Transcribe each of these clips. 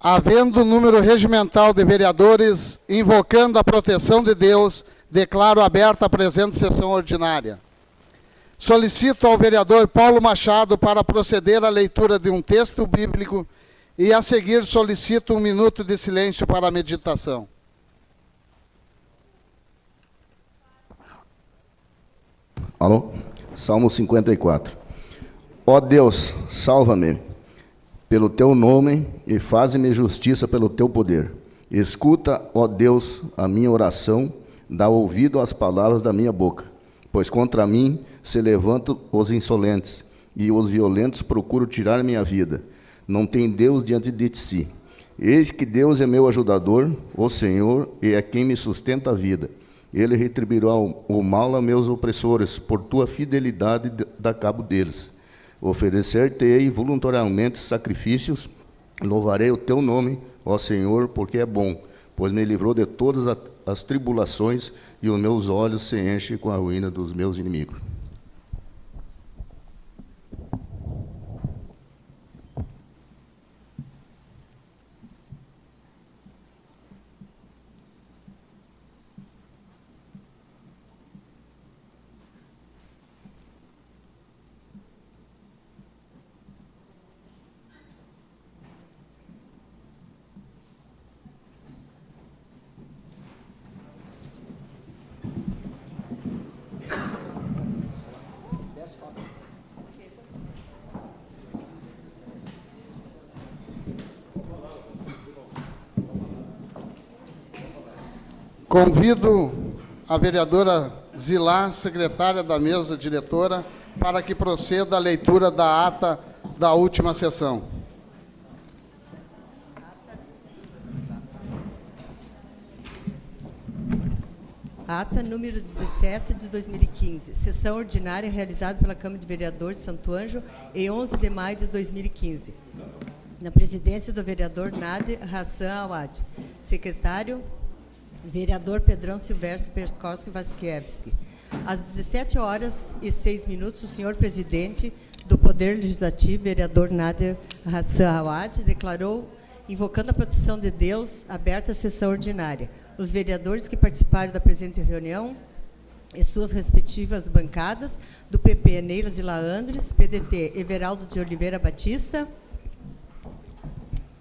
Havendo número regimental de vereadores invocando a proteção de Deus, declaro aberta a presente sessão ordinária. Solicito ao vereador Paulo Machado para proceder à leitura de um texto bíblico e, a seguir, solicito 1 minuto de silêncio para a meditação. Alô? Salmo 54. Ó Deus, salva-me pelo teu nome e faze-me justiça pelo teu poder. Escuta, ó Deus, a minha oração, dá ouvido às palavras da minha boca, pois contra mim se levantam os insolentes, e os violentos procuram tirar minha vida. Não tem Deus diante de si. Eis que Deus é meu ajudador, o Senhor, e é quem me sustenta a vida. Ele retribuirá o mal a meus opressores, por tua fidelidade dá cabo deles. Oferecer-te-ei voluntariamente sacrifícios, louvarei o teu nome, ó Senhor, porque é bom, pois me livrou de todas as tribulações, e os meus olhos se enchem com a ruína dos meus inimigos. Convido a vereadora Zilá, secretária da mesa diretora, para que proceda a leitura da ata da última sessão. Ata número 17 de 2015. Sessão ordinária realizada pela Câmara de Vereadores de Santo Ângelo em 11 de maio de 2015. Na presidência do vereador Nader Hassan Awad. Secretário, vereador Pedrão Silvestre Perkowski Vaskiewski. Às 17h06, o senhor presidente do Poder Legislativo, vereador Nader Hassan Awad, declarou, invocando a proteção de Deus, aberta a sessão ordinária. Os vereadores que participaram da presente reunião e suas respectivas bancadas, do PP, Neila Zila Andres, PDT, Everaldo de Oliveira Batista,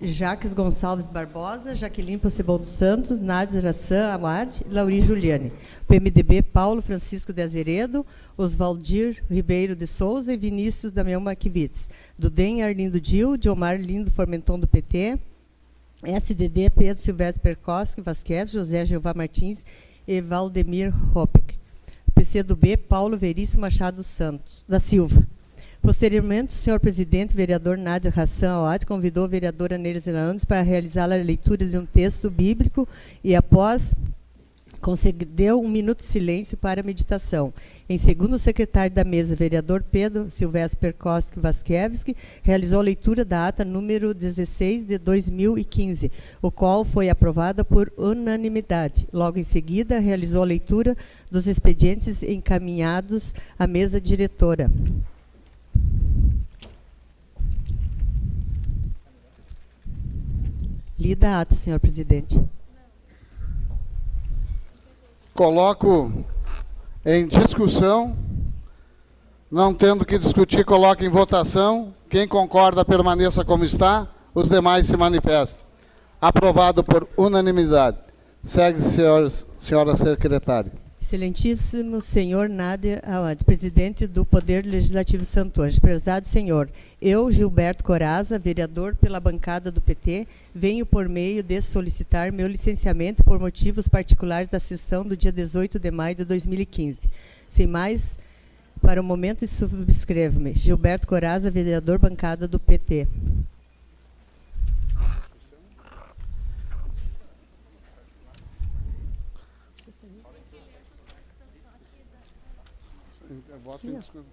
Jacques Gonçalves Barbosa, Jaqueline Possebon dos Santos, Nader Hassan Awad e Lauri Juliane. PMDB, Paulo Francisco de Azeredo, Oswaldir Ribeiro de Souza e Vinícius Damião Maquivites. Do DEM, Arlindo Dil, Diomar Lindo Formenton do PT, SDD, Pedro Silvestre Perkowski Vasquez, José Jeová Martins e Valdemir Hopek. PCdoB, Paulo Veríssimo Machado Santos da Silva. Posteriormente, o senhor presidente, vereador Nader Hassan Awad, convidou a vereadora Neila Zila Andres para realizar a leitura de um texto bíblico e, após, concedeu 1 minuto de silêncio para a meditação. Em segundo, o secretário da mesa, vereador Pedro Silvestre Perkowski Vaskiewski, realizou a leitura da ata número 16 de 2015, o qual foi aprovada por unanimidade. Logo em seguida, realizou a leitura dos expedientes encaminhados à mesa diretora. Lida a ata, senhor presidente. Coloco em discussão. Não tendo que discutir, coloco em votação. Quem concorda, permaneça como está. Os demais se manifestem. Aprovado por unanimidade. Segue, senhora secretária. Excelentíssimo senhor Nader Awad, presidente do Poder Legislativo Santo Ângelo. Prezado senhor, eu, Gilberto Coraza, vereador pela bancada do PT, venho por meio de solicitar meu licenciamento por motivos particulares da sessão do dia 18 de maio de 2015. Sem mais, para o momento, subscrevo-me. Gilberto Coraza, vereador bancada do PT. Voto em discussão.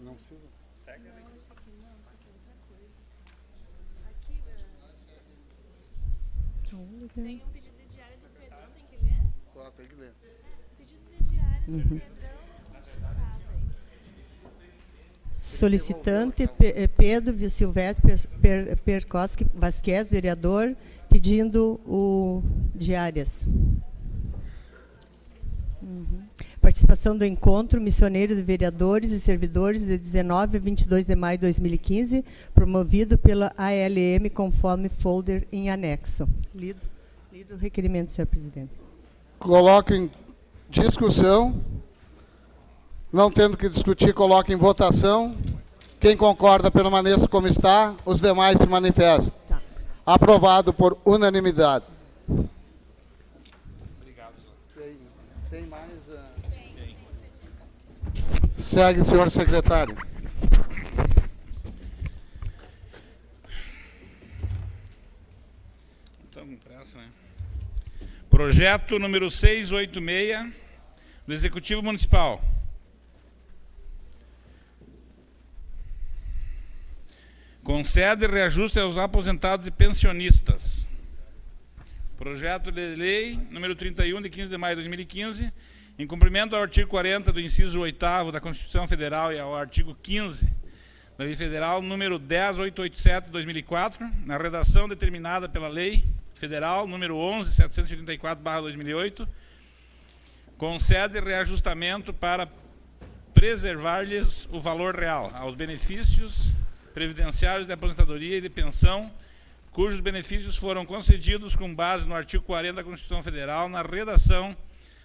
Não precisa. Segue ali. Não, isso aqui não, isso aqui é outra coisa. Aqui, tem um pedido de diário do Pedrão, tem que ler? Tem que ler. Pedido de diário do Pedrão. Solicitante Pedro Silvestre Percosque Vasquez, vereador, pedindo o diárias. Participação do encontro missioneiro de vereadores e servidores de 19 a 22 de maio de 2015, promovido pela ALM, conforme folder em anexo. Lido o requerimento, senhor presidente. Coloco em discussão. Não tendo que discutir, coloco em votação. Quem concorda, permaneça como está. Os demais se manifestam. Tá. Aprovado por unanimidade. Obrigado. Tem mais? Segue, senhor secretário. Estamos com pressa, né? Projeto número 686 do Executivo Municipal. Concede reajuste aos aposentados e pensionistas. Projeto de lei número 31, de 15 de maio de 2015, em cumprimento ao artigo 40 do inciso 8º da Constituição Federal e ao artigo 15 da Lei Federal número 10887 de 2004, na redação determinada pela Lei Federal número 11784/2008, concede reajustamento para preservar-lhes o valor real aos benefícios previdenciários de aposentadoria e de pensão, cujos benefícios foram concedidos com base no artigo 40 da Constituição Federal, na redação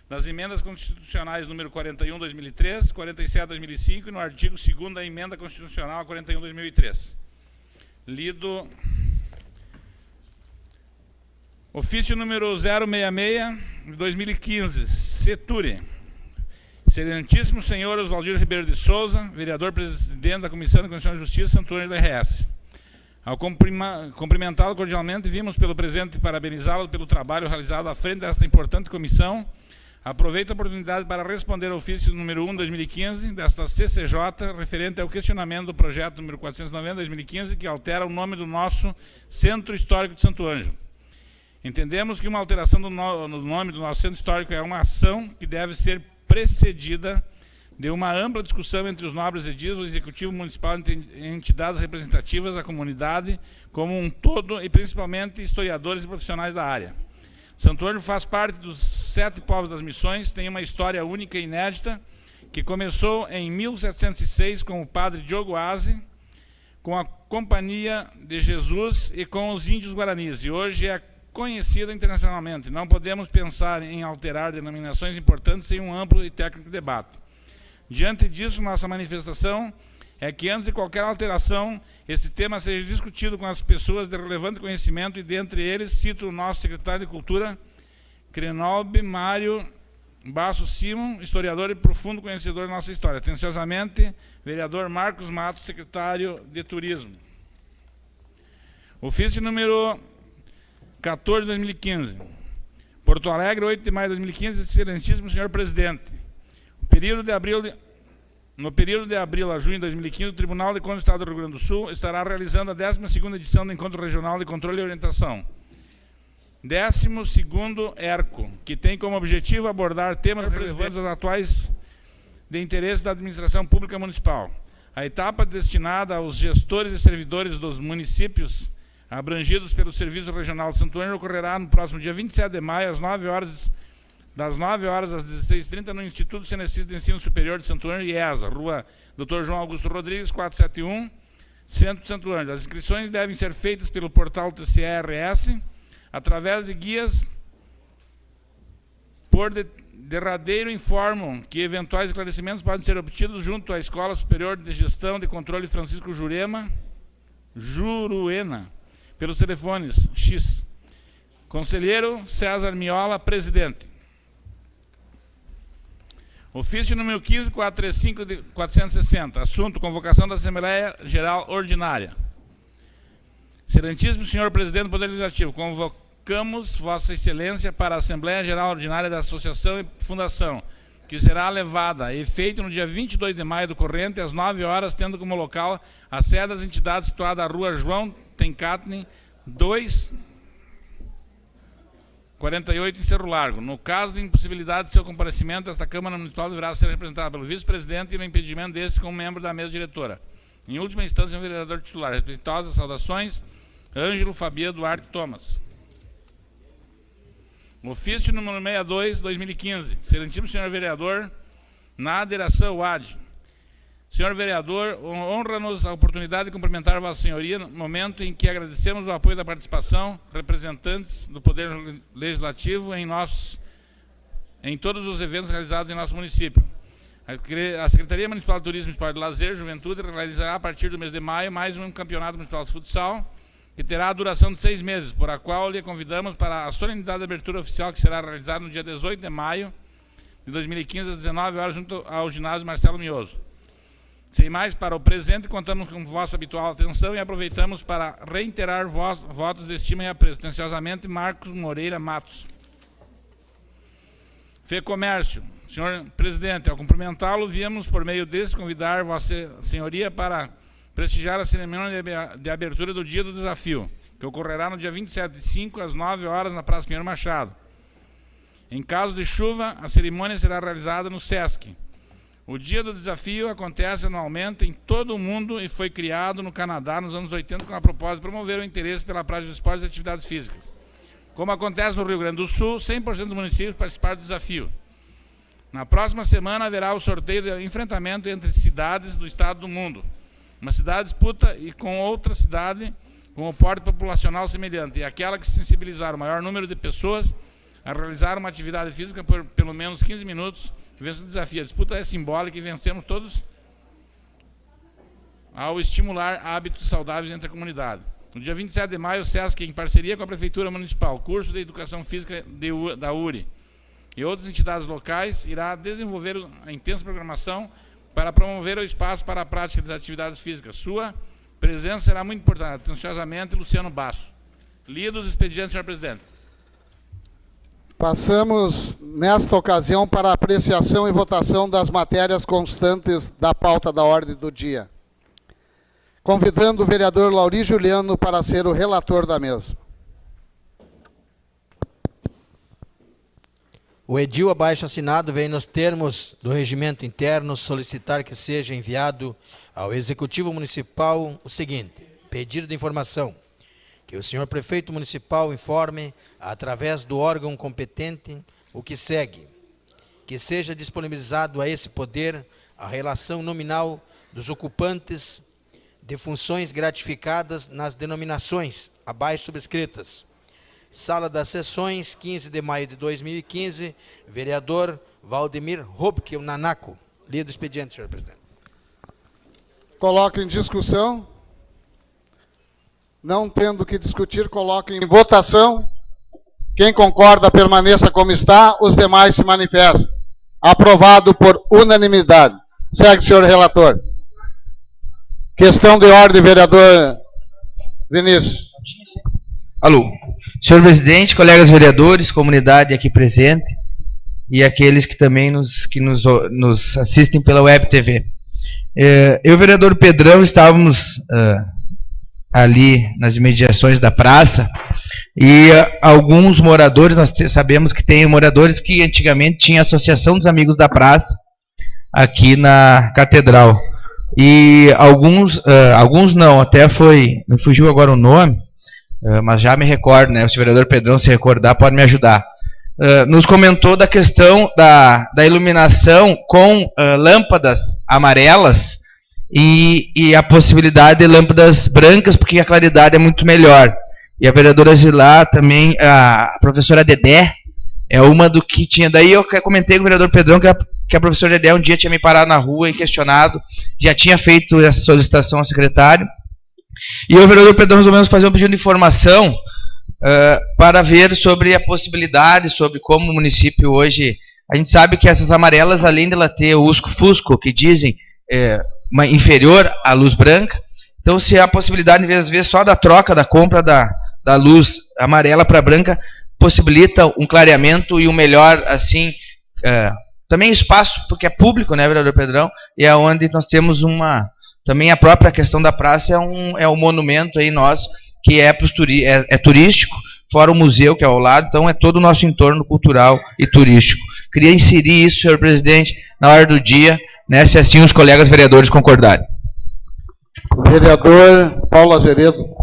das emendas constitucionais número 41/2003, 47/2005 e no artigo 2º da emenda constitucional 41/2003. Lido ofício número 066 de 2015, Seturi. Excelentíssimo senhor Oswaldir Ribeiro de Souza, vereador presidente da Comissão de Constituição e Justiça, Santo Ângelo do RS. Ao cumprimentá-lo cordialmente, vimos pelo presente parabenizá-lo pelo trabalho realizado à frente desta importante comissão. Aproveito a oportunidade para responder ao ofício número 1 de 2015 desta CCJ, referente ao questionamento do projeto número 490 de 2015, que altera o nome do nosso Centro Histórico de Santo Ângelo. Entendemos que uma alteração do nome do nosso Centro Histórico é uma ação que deve ser precedida de uma ampla discussão entre os nobres edis, o Executivo Municipal e entidades representativas da comunidade como um todo e principalmente historiadores e profissionais da área. Santo Ângelo faz parte dos 7 povos das missões, tem uma história única e inédita, que começou em 1706 com o padre Diogo Aze, com a Companhia de Jesus e com os índios guaranis, e hoje é conhecida internacionalmente. Não podemos pensar em alterar denominações importantes sem um amplo e técnico debate. Diante disso, nossa manifestação é que, antes de qualquer alteração, esse tema seja discutido com as pessoas de relevante conhecimento e, dentre eles, cito o nosso secretário de Cultura, Crenolbe Mário Basso Simon, historiador e profundo conhecedor da nossa história. Atenciosamente, vereador Marcos Matos, secretário de Turismo. Ofício número 14 de 2015. Porto Alegre, 8 de maio de 2015, excelentíssimo senhor presidente. No período de abril a junho de 2015, o Tribunal de Contas do Estado do Rio Grande do Sul estará realizando a 12ª edição do Encontro Regional de Controle e Orientação. 12º ERCO, que tem como objetivo abordar temas relevantes às atuais de interesse da administração pública municipal. A etapa destinada aos gestores e servidores dos municípios abrangidos pelo Serviço Regional de Santo Ângelo ocorrerá no próximo dia 27 de maio, às 9 horas, das 9 horas às 16h30, no Instituto Senecis de Ensino Superior de Santo Ângelo, IESA, Rua Dr. João Augusto Rodrigues, 471, Centro de Santo Ângelo. As inscrições devem ser feitas pelo portal TCRS, através de guias. Por derradeiro, informam que eventuais esclarecimentos podem ser obtidos junto à Escola Superior de Gestão de Controle Francisco Juruena, pelos telefones X. Conselheiro César Miola, presidente. Ofício número 15.435 de 460. Assunto: convocação da Assembleia Geral Ordinária. Excelentíssimo senhor presidente do Poder Legislativo, convocamos Vossa Excelência para a Assembleia Geral Ordinária da Associação e Fundação, que será levada a efeito no dia 22 de maio do corrente, às 9 horas, tendo como local a sede das entidades situada na Rua João Tencatne, 248, em Cerro Largo. No caso de impossibilidade de seu comparecimento, esta Câmara Municipal deverá ser representada pelo vice-presidente e no impedimento desse como membro da mesa diretora. Em última instância, o vereador titular. Respeitosas saudações, Ângelo Fabiano Duarte Thomas. Ofício número 62, 2015. Excelentíssimo senhor vereador Nader Hassan Wad. Senhor vereador, honra-nos a oportunidade de cumprimentar Vossa Senhoria no momento em que agradecemos o apoio da participação representantes do Poder Legislativo em todos os eventos realizados em nosso município. A Secretaria Municipal de Turismo, Esporte e Lazer, Juventude, realizará a partir do mês de maio mais um campeonato municipal de futsal, que terá a duração de 6 meses, por a qual lhe convidamos para a solenidade de abertura oficial, que será realizada no dia 18 de maio de 2015, às 19 horas, junto ao ginásio Marcelo Mioso. Sem mais, para o presente, contamos com vossa habitual atenção e aproveitamos para reiterar votos de estima e apreço. Atenciosamente, Marcos Moreira Matos. FEComércio. Senhor presidente, ao cumprimentá-lo, viemos, por meio desse, convidar Vossa Senhoria para prestigiar a cerimônia de abertura do Dia do Desafio, que ocorrerá no dia 27/5, às 9 horas, na Praça Pinheiro Machado. Em caso de chuva, a cerimônia será realizada no SESC. O Dia do Desafio acontece anualmente em todo o mundo e foi criado no Canadá nos anos 80 com a propósito de promover o interesse pela prática de esportes e atividades físicas. Como acontece no Rio Grande do Sul, 100% dos municípios participaram do desafio. Na próxima semana haverá o sorteio de enfrentamento entre cidades do estado do mundo. Uma cidade disputa e com outra cidade com o porte populacional semelhante, e aquela que sensibilizar o maior número de pessoas a realizar uma atividade física por pelo menos 15 minutos, vence o desafio. A disputa é simbólica e vencemos todos ao estimular hábitos saudáveis entre a comunidade. No dia 27 de maio, o SESC, em parceria com a Prefeitura Municipal, curso de Educação Física da URI e outras entidades locais, irá desenvolver a intensa programação para promover o espaço para a prática das atividades físicas. Sua presença será muito importante. Atenciosamente, Luciano Basso. Lido os expedientes, senhor presidente. Passamos, nesta ocasião, para a apreciação e votação das matérias constantes da pauta da ordem do dia. Convidando o vereador Lauri Juliano para ser o relator da mesma. O edil abaixo assinado vem nos termos do regimento interno solicitar que seja enviado ao Executivo Municipal o seguinte: pedido de informação. Que o senhor prefeito municipal informe, através do órgão competente, o que segue. Que seja disponibilizado a esse poder a relação nominal dos ocupantes de funções gratificadas nas denominações abaixo subscritas. Sala das Sessões, 15 de maio de 2015, vereador Valdemir Robke, o Nanaco. Lido o expediente, senhor presidente. Coloco em discussão. Não tendo que discutir, coloco em votação. Quem concorda, permaneça como está. Os demais se manifestam. Aprovado por unanimidade. Segue, senhor relator. Questão de ordem, vereador Vinícius. Alô. Senhor presidente, colegas vereadores, comunidade aqui presente e aqueles que também nos assistem pela Web TV. Eu e o vereador Pedrão estávamos ali nas imediações da praça e alguns moradores, nós sabemos que tem moradores que antigamente tinha a Associação dos Amigos da Praça aqui na Catedral. E alguns não, até me fugiu agora o nome, mas já me recordo, né? Se o vereador Pedrão se recordar, pode me ajudar. Nos comentou da questão da iluminação com lâmpadas amarelas e a possibilidade de lâmpadas brancas, porque a claridade é muito melhor. E a vereadora Zilá também, a professora Dedé, é uma do que tinha. Daí eu comentei com o vereador Pedrão que a professora Dedé um dia tinha me parado na rua e questionado, já tinha feito essa solicitação ao secretário. E o vereador Pedrão resolvemos fazer um pedido de informação para ver sobre a possibilidade, sobre como o município hoje... A gente sabe que essas amarelas, além de ela ter o usco-fusco, que dizem inferior à luz branca, então se há a possibilidade, às vezes, só da troca, da compra da luz amarela para branca, possibilita um clareamento e um melhor, assim... também espaço, porque é público, né, vereador Pedrão? E é onde nós temos também a própria questão da praça é um monumento aí nosso, que é turístico, fora o museu que é ao lado, então é todo o nosso entorno cultural e turístico. Queria inserir isso, senhor presidente, na hora do dia, né, se assim os colegas vereadores concordarem. Vereador Paulo Azeredo.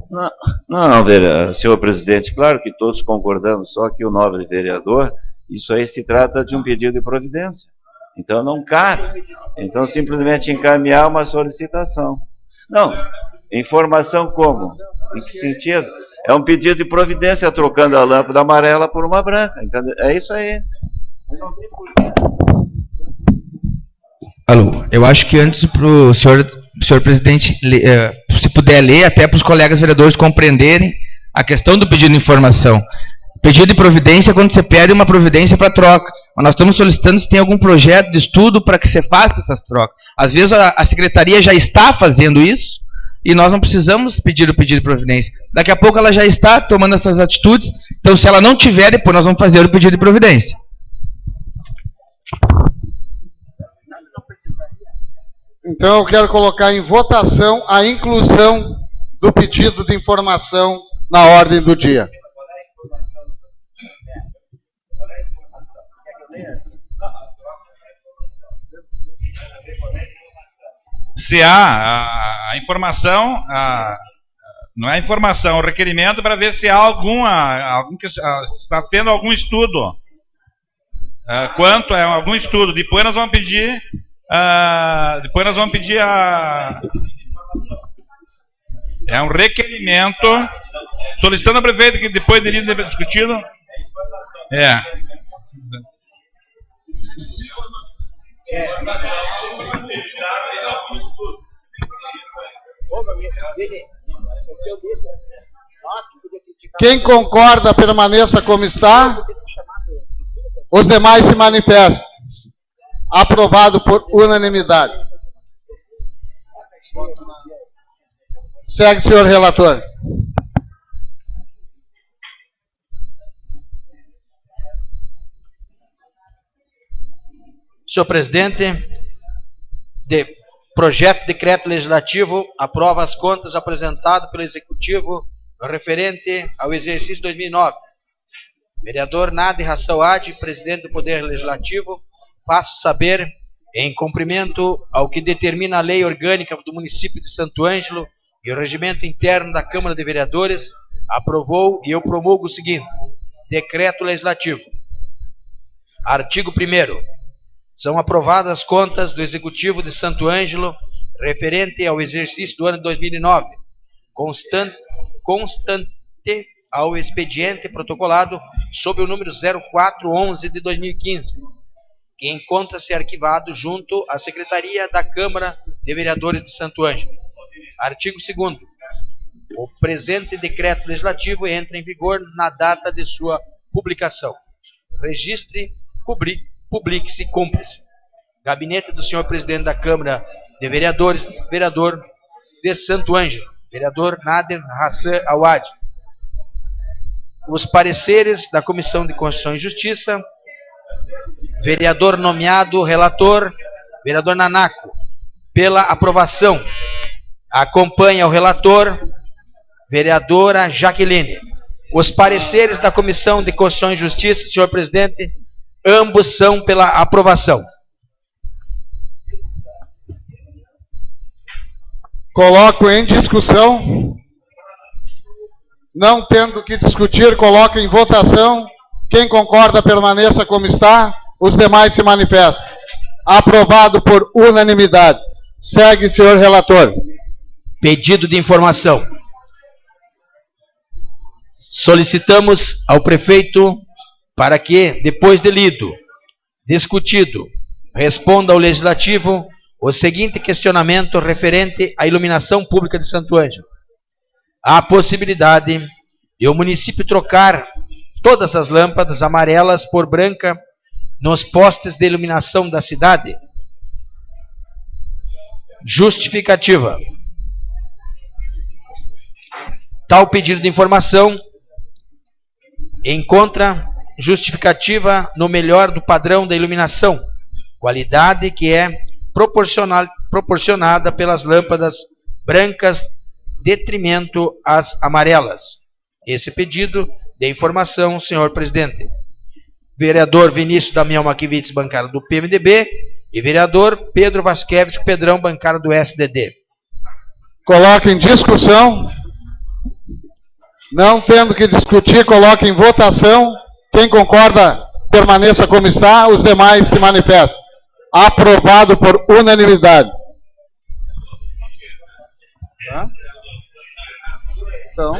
Não, senhor presidente, claro que todos concordamos, só que o nobre vereador, isso aí se trata de um pedido de providência. Então não cabe. Então simplesmente encaminhar uma solicitação. Não, informação como? Em que sentido? É um pedido de providência, trocando a lâmpada amarela por uma branca. Entendeu? É isso aí. Alô, eu acho que antes para o senhor presidente, se puder ler, até para os colegas vereadores compreenderem a questão do pedido de informação. Pedido de providência é quando você pede uma providência para troca. Mas nós estamos solicitando se tem algum projeto de estudo para que você faça essas trocas. Às vezes a secretaria já está fazendo isso e nós não precisamos pedir o pedido de providência. Daqui a pouco ela já está tomando essas atitudes. Então, se ela não tiver, depois nós vamos fazer o pedido de providência. Então, eu quero colocar em votação a inclusão do pedido de informação na ordem do dia. Se há a informação, não é informação, é um requerimento para ver se há algum que está sendo algum estudo. Quanto é algum estudo. Depois nós vamos pedir é um requerimento solicitando ao prefeito que depois dele discutido Quem concorda, permaneça como está. Os demais se manifestem. Aprovado por unanimidade. Segue, senhor relator. Senhor presidente, projeto de decreto legislativo aprova as contas apresentadas pelo Executivo referente ao exercício 2009. Vereador Nader Hassaouad, presidente do Poder Legislativo, faço saber, em cumprimento ao que determina a lei orgânica do município de Santo Ângelo e o regimento interno da Câmara de Vereadores, aprovou e eu promulgo o seguinte: decreto legislativo. Artigo 1º. São aprovadas as contas do Executivo de Santo Ângelo referente ao exercício do ano de 2009, constante ao expediente protocolado sob o número 0411 de 2015, que encontra-se arquivado junto à Secretaria da Câmara de Vereadores de Santo Ângelo. Artigo 2º. O presente decreto legislativo entra em vigor na data de sua publicação. Registre, publique-se e cumpre-se. Gabinete do senhor presidente da Câmara de Vereadores, vereador de Santo Ângelo, vereador Nader Hassaouad. Os pareceres da Comissão de Constituição e Justiça. Vereador nomeado, relator, vereador Nanaco, pela aprovação. Acompanha o relator, vereadora Jaqueline. Os pareceres da Comissão de Constituição e Justiça, senhor presidente, ambos são pela aprovação. Coloco em discussão. Não tendo que discutir, coloco em votação. Quem concorda, permaneça como está. Os demais se manifestam. Aprovado por unanimidade. Segue, senhor relator. Pedido de informação. Solicitamos ao prefeito para que, depois de lido, discutido, responda ao legislativo o seguinte questionamento referente à iluminação pública de Santo Ângelo. Há a possibilidade de o município trocar todas as lâmpadas amarelas por branca nos postes de iluminação da cidade? Justificativa. Tal pedido de informação encontra justificativa no melhor do padrão da iluminação, qualidade que é proporcionada pelas lâmpadas brancas, detrimento às amarelas. Esse pedido de informação, senhor presidente. Vereador Vinícius Damião Makiewicz, bancada do PMDB, e vereador Pedro Vasquevich Pedrão, bancada do SDD. Coloco em discussão. Não tendo que discutir, coloco em votação. Quem concorda, permaneça como está. Os demais se manifestam. Aprovado por unanimidade. Tá? Então.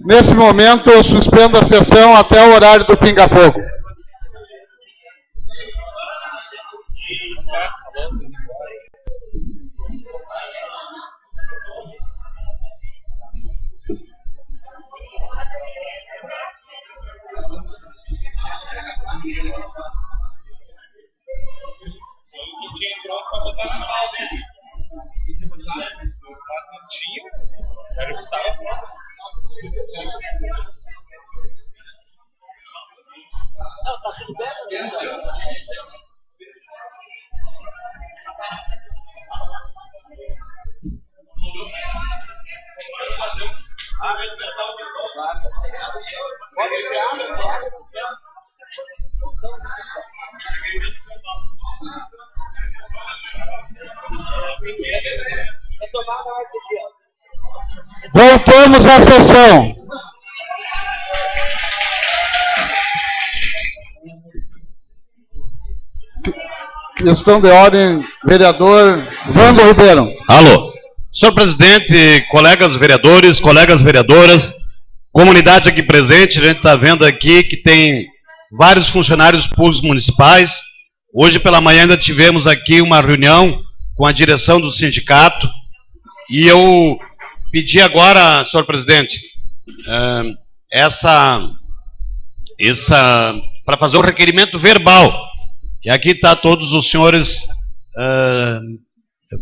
Nesse momento, eu suspendo a sessão até o horário do pinga-fogo. Voltamos à sessão. Questão de ordem, vereador Vando Ribeiro. Alô. Senhor presidente, colegas vereadores, colegas vereadoras, comunidade aqui presente, a gente está vendo aqui que tem vários funcionários públicos municipais. Hoje pela manhã ainda tivemos aqui uma reunião com a direção do sindicato e eu pedi agora, senhor presidente, para fazer um requerimento verbal. E aqui está todos os senhores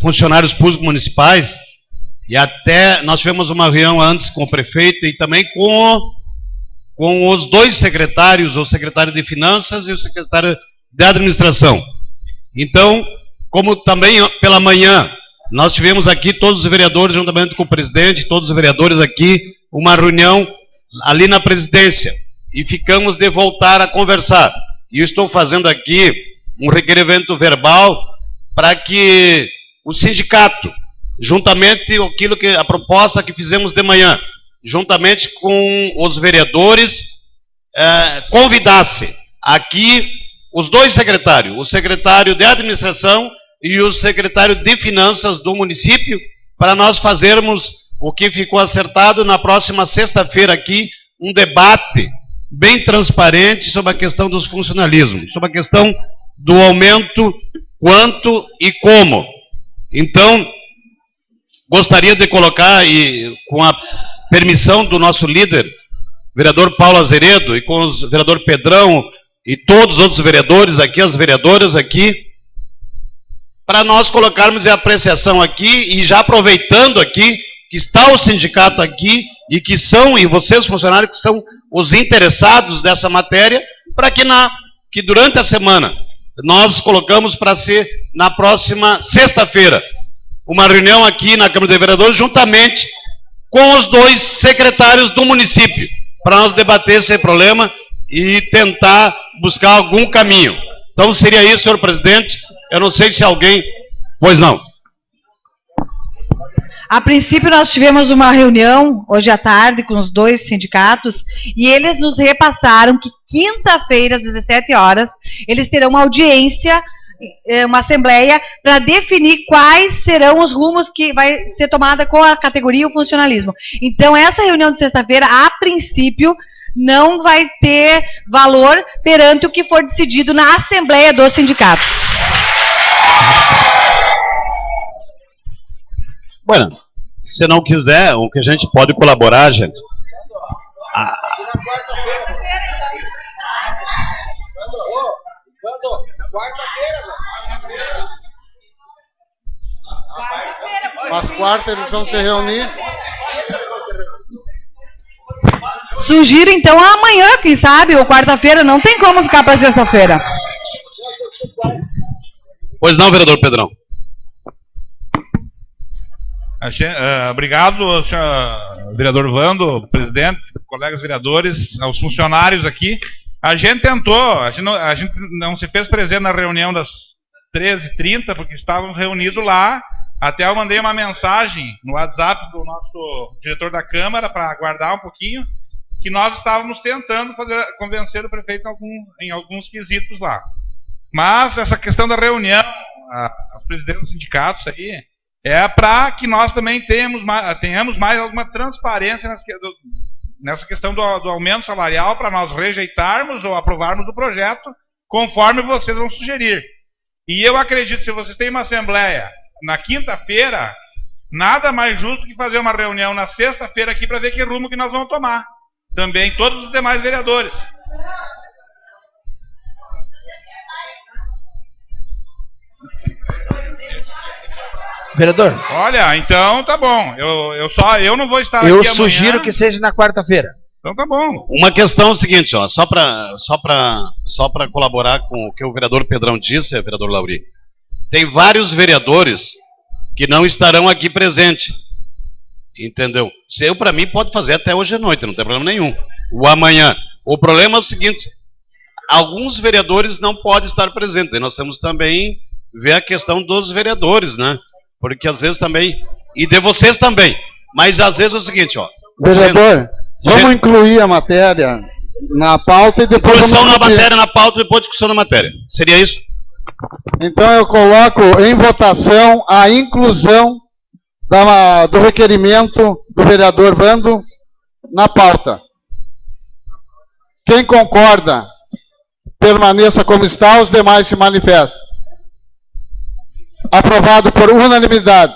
funcionários públicos municipais, e até nós tivemos uma reunião antes com o prefeito e também com os dois secretários, o secretário de Finanças e o secretário de Administração. Então, como também pela manhã, nós tivemos aqui todos os vereadores, juntamente com o presidente, todos os vereadores aqui, uma reunião ali na presidência, e ficamos de voltar a conversar. E eu estou fazendo aqui um requerimento verbal para que o sindicato, juntamente a proposta que fizemos de manhã, juntamente com os vereadores, convidasse aqui os dois secretários, o secretário de Administração e o secretário de Finanças do município, para nós fazermos o que ficou acertado na próxima sexta-feira aqui, um debate bem transparente sobre a questão dos funcionalismos, sobre a questão do aumento, quanto e como. Então, gostaria de colocar, e com a permissão do nosso líder, vereador Paulo Azeredo, e com o vereador Pedrão e todos os outros vereadores aqui, as vereadoras aqui, para nós colocarmos a apreciação aqui, e já aproveitando aqui, que está o sindicato aqui, e que são, e vocês funcionários que são os interessados dessa matéria, para que durante a semana, nós colocamos para ser na próxima sexta-feira, uma reunião aqui na Câmara de Vereadores, juntamente com os dois secretários do município, para nós debater esse problema e tentar buscar algum caminho. Então seria isso, senhor presidente. Eu não sei se alguém... Pois não. A princípio, nós tivemos uma reunião hoje à tarde com os dois sindicatos e eles nos repassaram que quinta-feira, às 17 horas, eles terão uma audiência, uma assembleia, para definir quais serão os rumos que vai ser tomada com a categoria e o funcionalismo. Então, essa reunião de sexta-feira, a princípio, não vai ter valor perante o que for decidido na assembleia dos sindicatos. Bueno, se não quiser, o que a gente pode colaborar, gente. Mas quarta eles vão se reunir. Sugiro então amanhã, quem sabe, ou quarta-feira, não tem como ficar para sexta-feira. Pois não, vereador Pedrão. Obrigado, senhor vereador Vando, presidente, colegas vereadores, aos funcionários aqui. A gente tentou, a gente não se fez presente na reunião das 13h30, porque estávamos reunidos lá. Até eu mandei uma mensagem no WhatsApp do nosso diretor da Câmara para aguardar um pouquinho, que nós estávamos tentando convencer o prefeito em alguns quesitos lá. Mas essa questão da reunião, os presidentes dos sindicatos aí, é para que nós também tenhamos mais alguma transparência nessa questão do aumento salarial, para nós rejeitarmos ou aprovarmos o projeto, conforme vocês vão sugerir. E eu acredito, se vocês têm uma assembleia na quinta-feira, nada mais justo que fazer uma reunião na sexta-feira aqui para ver que rumo que nós vamos tomar. Também todos os demais vereadores. Vereador. Olha, então tá bom. Eu não vou estar Eu aqui amanhã. sugiro que seja na quarta-feira. Então tá bom. Uma questão é o seguinte, ó, só para colaborar com o que o vereador Pedrão disse, vereador Lauri. Tem vários vereadores que não estarão aqui presentes. Entendeu? Se para mim, pode fazer até hoje à noite, não tem problema nenhum. O amanhã. O problema é o seguinte, alguns vereadores não podem estar presentes. E nós temos também ver a questão dos vereadores, né? Porque às vezes também, e de vocês também, mas às vezes é o seguinte, ó. Vereador, vamos incluir a matéria na pauta e depois... Discussão na matéria, na pauta, depois discussão na matéria. Seria isso? Então eu coloco em votação a inclusão do requerimento do vereador Vando na pauta. Quem concorda, permaneça como está, os demais se manifestam. Aprovado por unanimidade.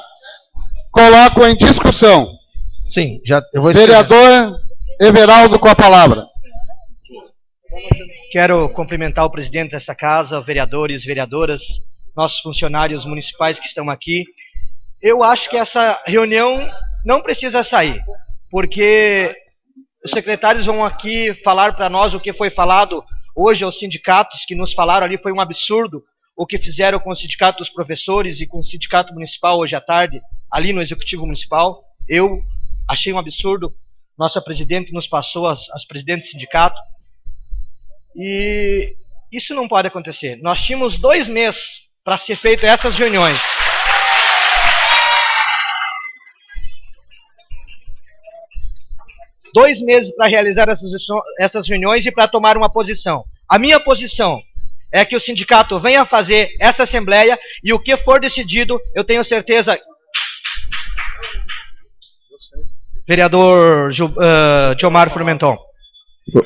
Coloco em discussão. Sim, eu vou escrever. Vereador Everaldo com a palavra. Quero cumprimentar o presidente desta casa, vereadores, vereadoras, nossos funcionários municipais que estão aqui. Eu acho que essa reunião não precisa sair, porque os secretários vão aqui falar para nós o que foi falado hoje aos sindicatos que nos falaram ali. Foi um absurdo o que fizeram com o sindicato dos professores e com o sindicato municipal hoje à tarde, ali no Executivo Municipal. Eu achei um absurdo. Nossa presidente nos passou as presidentes do sindicato. E isso não pode acontecer. Nós tínhamos 2 meses para ser feito essas reuniões. Dois meses para realizar essas reuniões e para tomar uma posição. A minha posição é que o sindicato venha fazer essa assembleia e o que for decidido, eu tenho certeza... Vereador Gilmar Frumenton.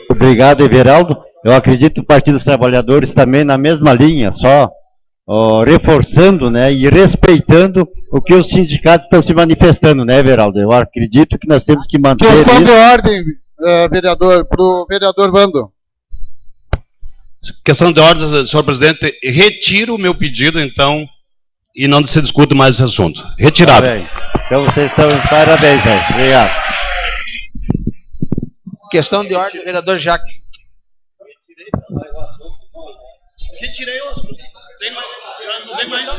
Obrigado, Everaldo. Eu acredito que o Partido dos Trabalhadores também na mesma linha, só reforçando, né, e respeitando o que os sindicatos estão se manifestando, né, Everaldo? Eu acredito que nós temos que manter questão isso. de ordem, vereador, para o vereador Vando. Questão de ordem, senhor presidente, retiro o meu pedido, então, e não se discute mais esse assunto. Retirado. Parabéns. Então vocês estão de parabéns, né? Obrigado. Questão de ordem, vereador Jacques. Retirei o assunto. Não tem mais.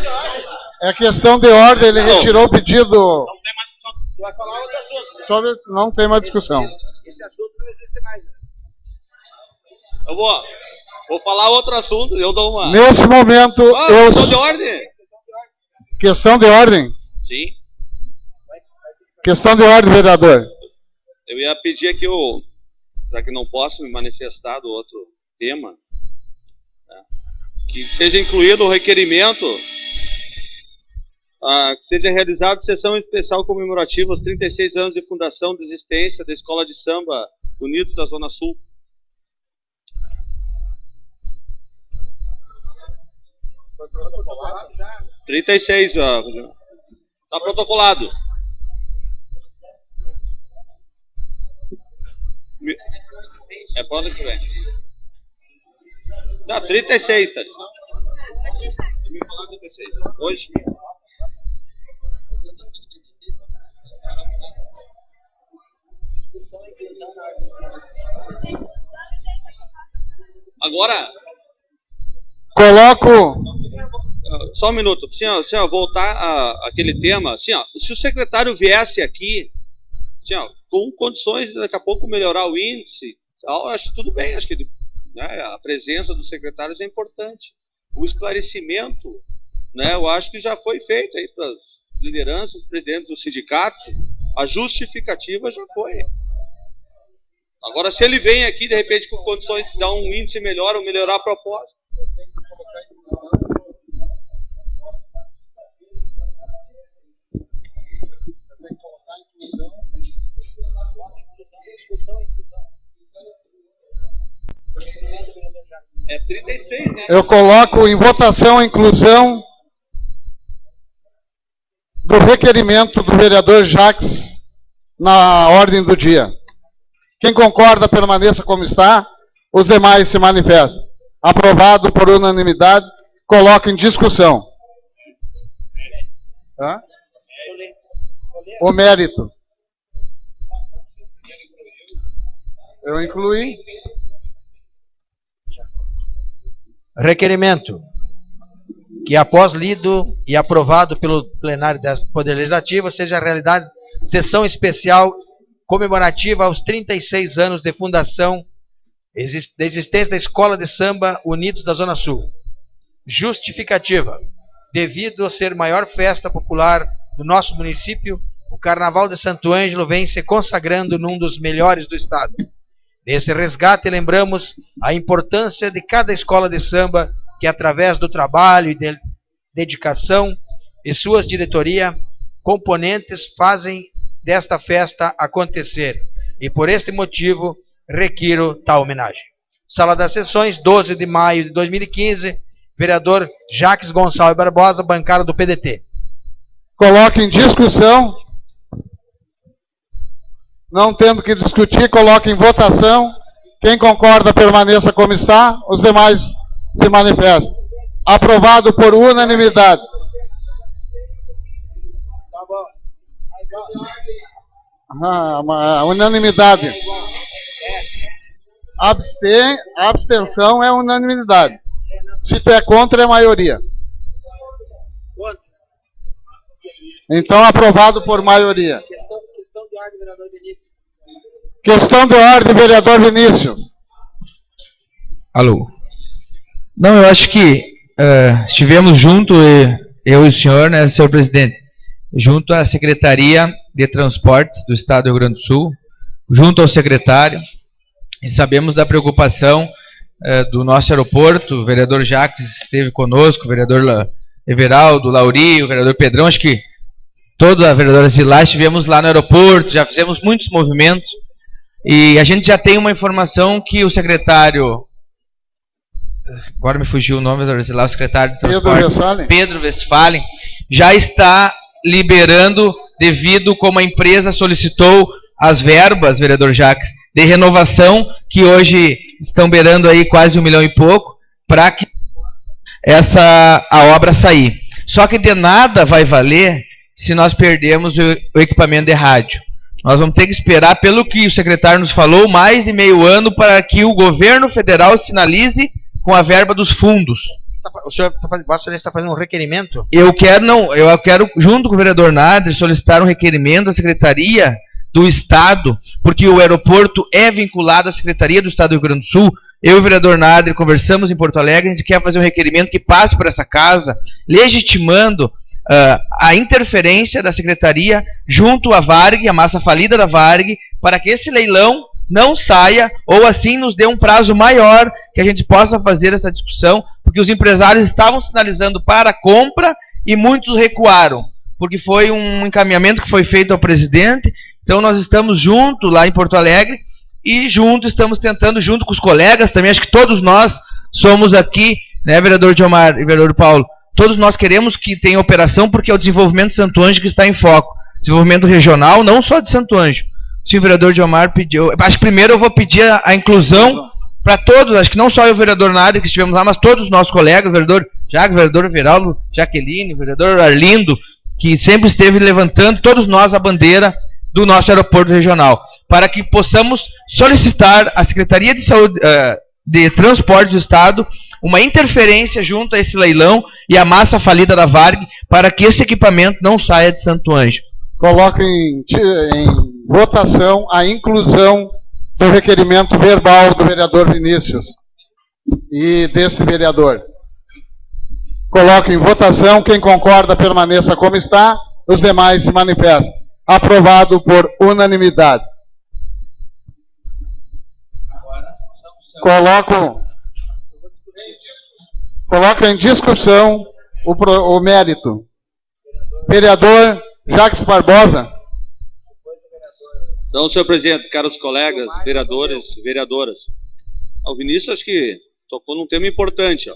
É questão de ordem, ele retirou o pedido. Não tem mais discussão. Vai falar outro assunto. Não tem mais discussão. Esse assunto não existe mais. Eu vou falar outro assunto, eu dou uma... Nesse momento, questão de ordem? Questão de ordem? Sim. Questão de ordem, vereador. Eu ia pedir aqui, já que não posso me manifestar do outro tema, né, que seja incluído o requerimento, que seja realizada sessão especial comemorativa aos 36 anos de fundação de existência da Escola de Samba Unidos da Zona Sul. Foi protocolado já? 36, já. Está protocolado. É para onde que vem? Não, 36, tá? Eu me falar 36. Hoje? Agora... Coloco... Só um minuto. Senhor, voltar àquele tema. Assim, ó, se o secretário viesse aqui, assim, ó, com condições de daqui a pouco melhorar o índice, eu acho tudo bem. Acho que né? A presença dos secretários é importante. O esclarecimento, né, eu acho que já foi feito aí para as lideranças, presidentes dos sindicatos, a justificativa já foi. Agora, se ele vem aqui, de repente, com condições de dar um índice melhor ou melhorar a proposta, é 36, né? Eu coloco em votação a inclusão do requerimento do vereador Jacques na ordem do dia. Quem concorda, permaneça como está. Os demais se manifestam. Aprovado por unanimidade. Coloco em discussão. Hã? O mérito. Eu incluí. Requerimento que, após lido e aprovado pelo plenário do Poder Legislativo, seja realidade sessão especial comemorativa aos 36 anos de fundação da existência da Escola de Samba Unidos da Zona Sul. Justificativa: devido a ser maior festa popular do nosso município, o Carnaval de Santo Ângelo vem se consagrando num dos melhores do estado. Nesse resgate, lembramos a importância de cada escola de samba que, através do trabalho e dedicação e suas diretorias, componentes fazem desta festa acontecer. E por este motivo, requiro tal homenagem. Sala das Sessões, 12 de maio de 2015, vereador Jacques Gonçalves Barbosa, bancada do PDT. Coloque em discussão. Não tendo que discutir, coloque em votação. Quem concorda, permaneça como está. Os demais se manifestam. Aprovado por unanimidade. Unanimidade. Abstenção é unanimidade. Se tu é contra, é maioria. Então, aprovado por maioria. Questão de ordem, vereador Vinícius. Alô. Não, eu acho que estivemos junto, eu e o senhor, né, senhor presidente, junto à Secretaria de Transportes do Estado do Rio Grande do Sul, junto ao secretário, e sabemos da preocupação do nosso aeroporto. O vereador Jacques esteve conosco, o vereador Everaldo, Lauri, o vereador Pedrão, acho que todas as vereadoras de lá estivemos lá no aeroporto, já fizemos muitos movimentos, e a gente já tem uma informação que o secretário, agora me fugiu o nome, o secretário de Transporte, Pedro Westphalen, já está liberando, devido como a empresa solicitou as verbas, vereador Jacques, de renovação, que hoje estão beirando aí quase 1 milhão e pouco, para que a obra sair. Só que de nada vai valer se nós perdermos o equipamento de rádio. Nós vamos ter que esperar, pelo que o secretário nos falou, mais de meio ano para que o governo federal sinalize com a verba dos fundos. O senhor está fazendo um requerimento? Eu quero, junto com o vereador Nader, solicitar um requerimento à Secretaria do Estado, porque o aeroporto é vinculado à Secretaria do Estado do Rio Grande do Sul. Eu e o vereador Nader conversamos em Porto Alegre, a gente quer fazer um requerimento que passe por essa casa, legitimando a interferência da Secretaria junto à Varg, a massa falida da Varg, para que esse leilão não saia, ou assim nos dê um prazo maior, que a gente possa fazer essa discussão, porque os empresários estavam sinalizando para a compra e muitos recuaram, porque foi um encaminhamento que foi feito ao presidente. Então nós estamos juntos lá em Porto Alegre, e estamos tentando, junto com os colegas também, acho que todos nós somos aqui, né, vereador Diomar e vereador Paulo, todos nós queremos que tenha operação, porque é o desenvolvimento de Santo Ângelo que está em foco. Desenvolvimento regional, não só de Santo Ângelo. Se o vereador Diomar pediu... Acho que primeiro eu vou pedir a inclusão para todos, acho que não só o vereador Nader que estivemos lá, mas todos os nossos colegas, o vereador Jacques, o vereador Everaldo, Jaqueline, o vereador Arlindo, que sempre esteve levantando, todos nós, a bandeira do nosso aeroporto regional, para que possamos solicitar à Secretaria de Saúde, de Transporte do Estado, uma interferência junto a esse leilão e a massa falida da Varg, para que esse equipamento não saia de Santo Ângelo. Coloco em votação a inclusão do requerimento verbal do vereador Vinícius. e deste vereador. Coloco em votação. Quem concorda, permaneça como está. Os demais se manifestam. Aprovado por unanimidade. Coloco em discussão o mérito. Vereador Jacques Barbosa. Então, senhor presidente, caros colegas, vereadores e vereadoras, o Vinícius acho que tocou num tema importante. Ó.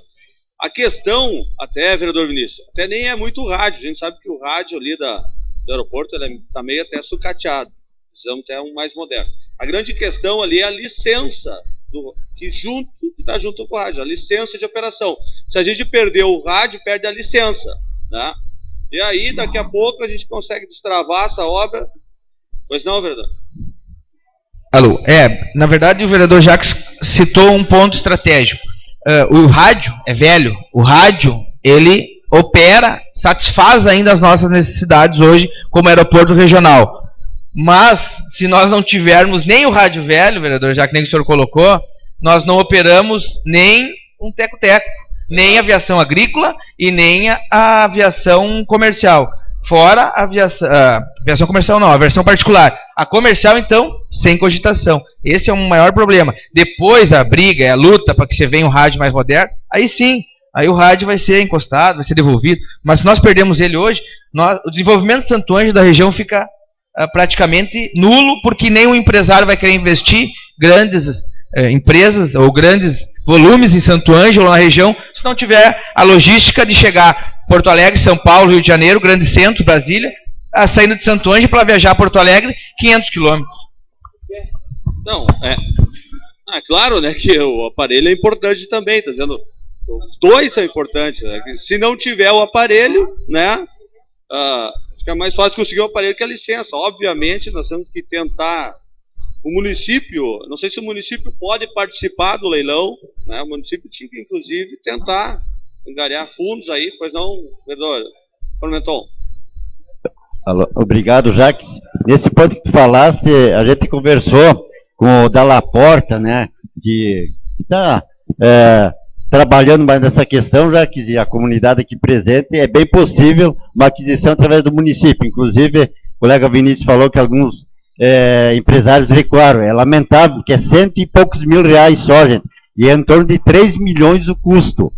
A questão, até, vereador Vinícius, até nem é muito rádio. A gente sabe que o rádio ali do aeroporto está meio até sucateado. Precisamos ter um mais moderno. A grande questão ali é a licença, que está junto com o rádio, a licença de operação. Se a gente perder o rádio, perde a licença. Né? E aí, daqui a pouco, a gente consegue destravar essa obra. Pois não, vereador? Alô, na verdade o vereador Jacques citou um ponto estratégico. O rádio é velho, o rádio, ele opera, satisfaz ainda as nossas necessidades hoje como aeroporto regional. Mas, se nós não tivermos nem o rádio velho, vereador, já que nem o senhor colocou, nós não operamos nem um teco-teco, nem a aviação agrícola e nem a aviação comercial. Fora a aviação comercial não, a aviação particular. A comercial, então, sem cogitação. Esse é o maior problema. Depois a briga, a luta para que você venha um rádio mais moderno, aí sim, aí o rádio vai ser encostado, vai ser devolvido. Mas se nós perdemos ele hoje, o desenvolvimento de Santo Ângelo da região fica praticamente nulo, porque nenhum empresário vai querer investir grandes empresas ou grandes volumes em Santo Ângelo, na região, se não tiver a logística de chegar Porto Alegre, São Paulo, Rio de Janeiro, grande centro, Brasília, saindo de Santo Ângelo para viajar a Porto Alegre, 500 quilômetros. Não, claro, né, que o aparelho é importante também, tá dizendo, os dois são importantes, né? Se não tiver o aparelho, né, fica mais fácil conseguir o aparelho que a licença. Obviamente, nós temos que tentar, o município, não sei se o município pode participar do leilão, né, o município tinha que, inclusive, tentar angariar fundos aí, pois não, vereador Formenton? Obrigado, Jacques. Nesse ponto que tu falaste, a gente conversou com o Dalla Porta, né, que está trabalhando mais nessa questão, já que a comunidade aqui presente, é bem possível uma aquisição através do município. Inclusive, o colega Vinícius falou que alguns empresários recuaram. É lamentável, que é 100 e poucos mil reais só, gente, e é em torno de 3 milhões o custo.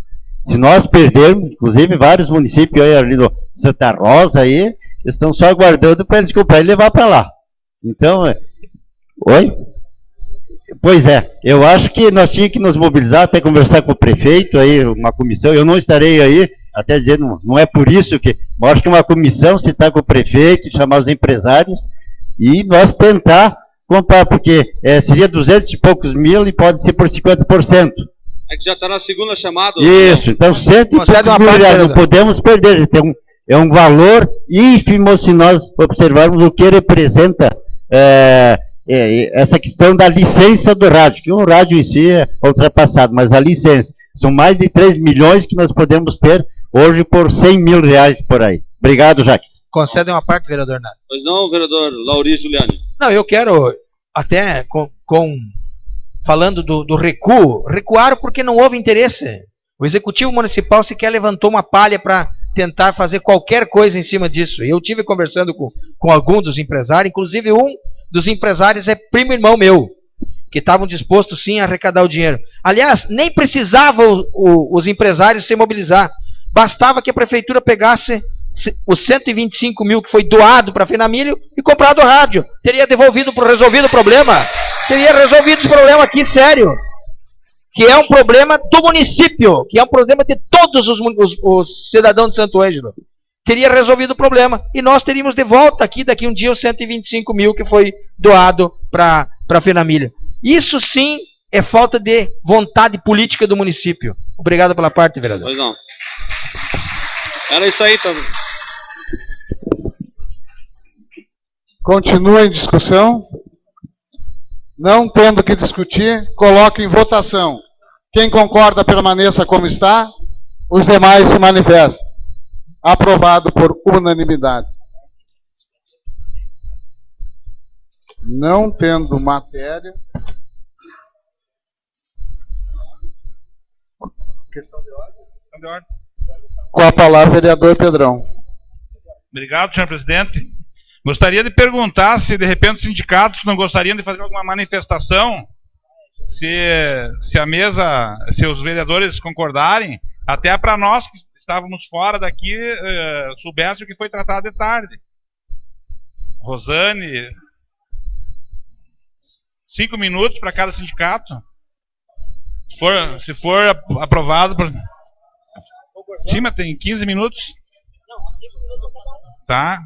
Se nós perdermos, inclusive vários municípios aí ali do Santa Rosa aí, estão só aguardando para eles comprar e levar para lá. Então, oi? Pois é, eu acho que nós tínhamos que nos mobilizar, até conversar com o prefeito aí, uma comissão. Eu não estarei aí, até dizendo, não é por isso que, eu acho que uma comissão, citar com o prefeito, chamar os empresários e nós tentar comprar, porque seria 200 e poucos mil e pode ser por 50%. É que já está na segunda chamada. Isso, então 100 e poucos mil reais, não podemos perder. Então, é um valor ínfimo se nós observarmos o que representa essa questão da licença do rádio, que o rádio em si é ultrapassado, mas a licença, são mais de 3 milhões que nós podemos ter hoje por 100 mil reais por aí. Obrigado, Jacques. Concede uma parte, vereador Nato. Pois não, vereador Lauri Juliani. Não, eu quero até falando do recuo, recuaram porque não houve interesse. O Executivo Municipal sequer levantou uma palha para tentar fazer qualquer coisa em cima disso. Eu tive conversando com alguns dos empresários, inclusive um dos empresários é primo irmão meu, que estavam dispostos sim a arrecadar o dinheiro. Aliás, nem precisava os empresários se mobilizar. Bastava que a prefeitura pegasse os 125 mil que foi doado para a Fenamilho e comprado o rádio. Teria resolvido o problema. Teria resolvido esse problema aqui, sério. Que é um problema do município, que é um problema de todos os cidadãos de Santo Ângelo. Teria resolvido o problema. E nós teríamos de volta aqui, daqui um dia, os 125 mil que foi doado para a Fenamilho. Isso sim é falta de vontade política do município. Obrigado pela parte, vereador. Pois não. Era isso aí, também. Continua em discussão. Não tendo que discutir, coloco em votação. Quem concorda, permaneça como está. Os demais se manifestam. Aprovado por unanimidade. Não tendo matéria. Questão de ordem. Com a palavra, vereador Pedrão. Obrigado, senhor presidente. Gostaria de perguntar se, de repente, os sindicatos não gostariam de fazer alguma manifestação, se a mesa, se os vereadores concordarem, até para nós que estávamos fora daqui, soubesse o que foi tratado de tarde. Rosane, 5 minutos para cada sindicato. Se for aprovado por... Sim, mas tem 15 minutos. Não, 5 minutos cada um. Tá.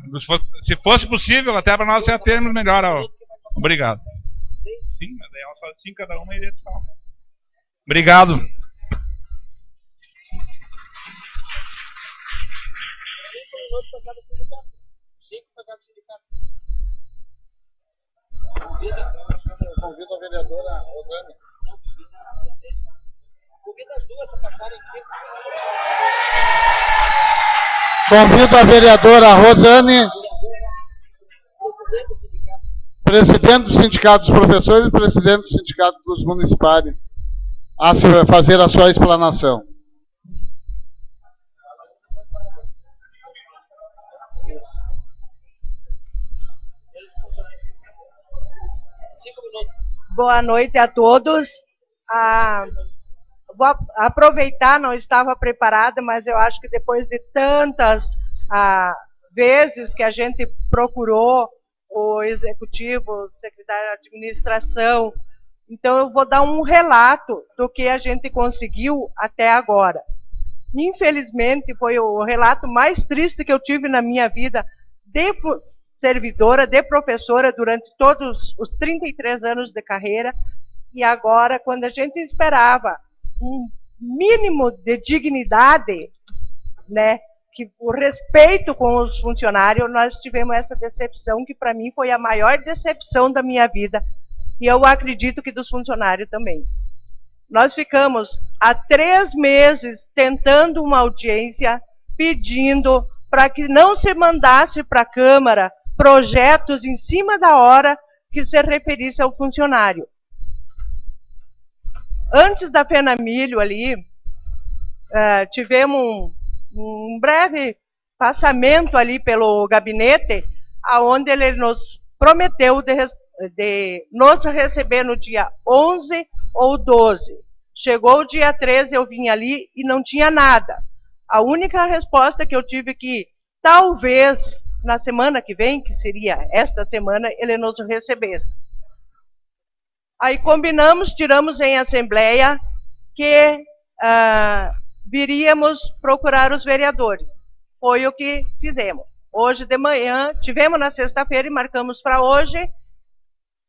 Se fosse possível, até para nós ia termos melhor. Obrigado. Sim, mas daí elas fazem 5 cada uma e eles falam. Obrigado. 5 minutos para cada sindicato. 5 para cada sindicato. Convido a vereadora Rosane. Convido as duas para passarem aqui. Convido a vereadora Rosane, presidente do Sindicato dos Professores e presidente do Sindicato dos Municipais, a fazer a sua explanação. Boa noite a todos. Vou aproveitar, não estava preparada, mas eu acho que depois de tantas vezes que a gente procurou o executivo, o secretário de administração, então eu vou dar um relato do que a gente conseguiu até agora. Infelizmente, foi o relato mais triste que eu tive na minha vida de servidora, de professora, durante todos os 33 anos de carreira, e agora, quando a gente esperava um mínimo de dignidade, né, que o respeito com os funcionários, nós tivemos essa decepção, que para mim foi a maior decepção da minha vida, e eu acredito que dos funcionários também. Nós ficamos há 3 meses tentando uma audiência, pedindo para que não se mandasse para a Câmara projetos em cima da hora que se referisse ao funcionário. Antes da Fenamilho ali, tivemos um breve passamento ali pelo gabinete, onde ele nos prometeu de nos receber no dia 11 ou 12. Chegou o dia 13, eu vim ali e não tinha nada. A única resposta que eu tive que, talvez, na semana que vem, que seria esta semana, ele nos recebesse. Aí combinamos, tiramos em assembleia que viríamos procurar os vereadores. Foi o que fizemos. Hoje de manhã, tivemos na sexta-feira e marcamos para hoje.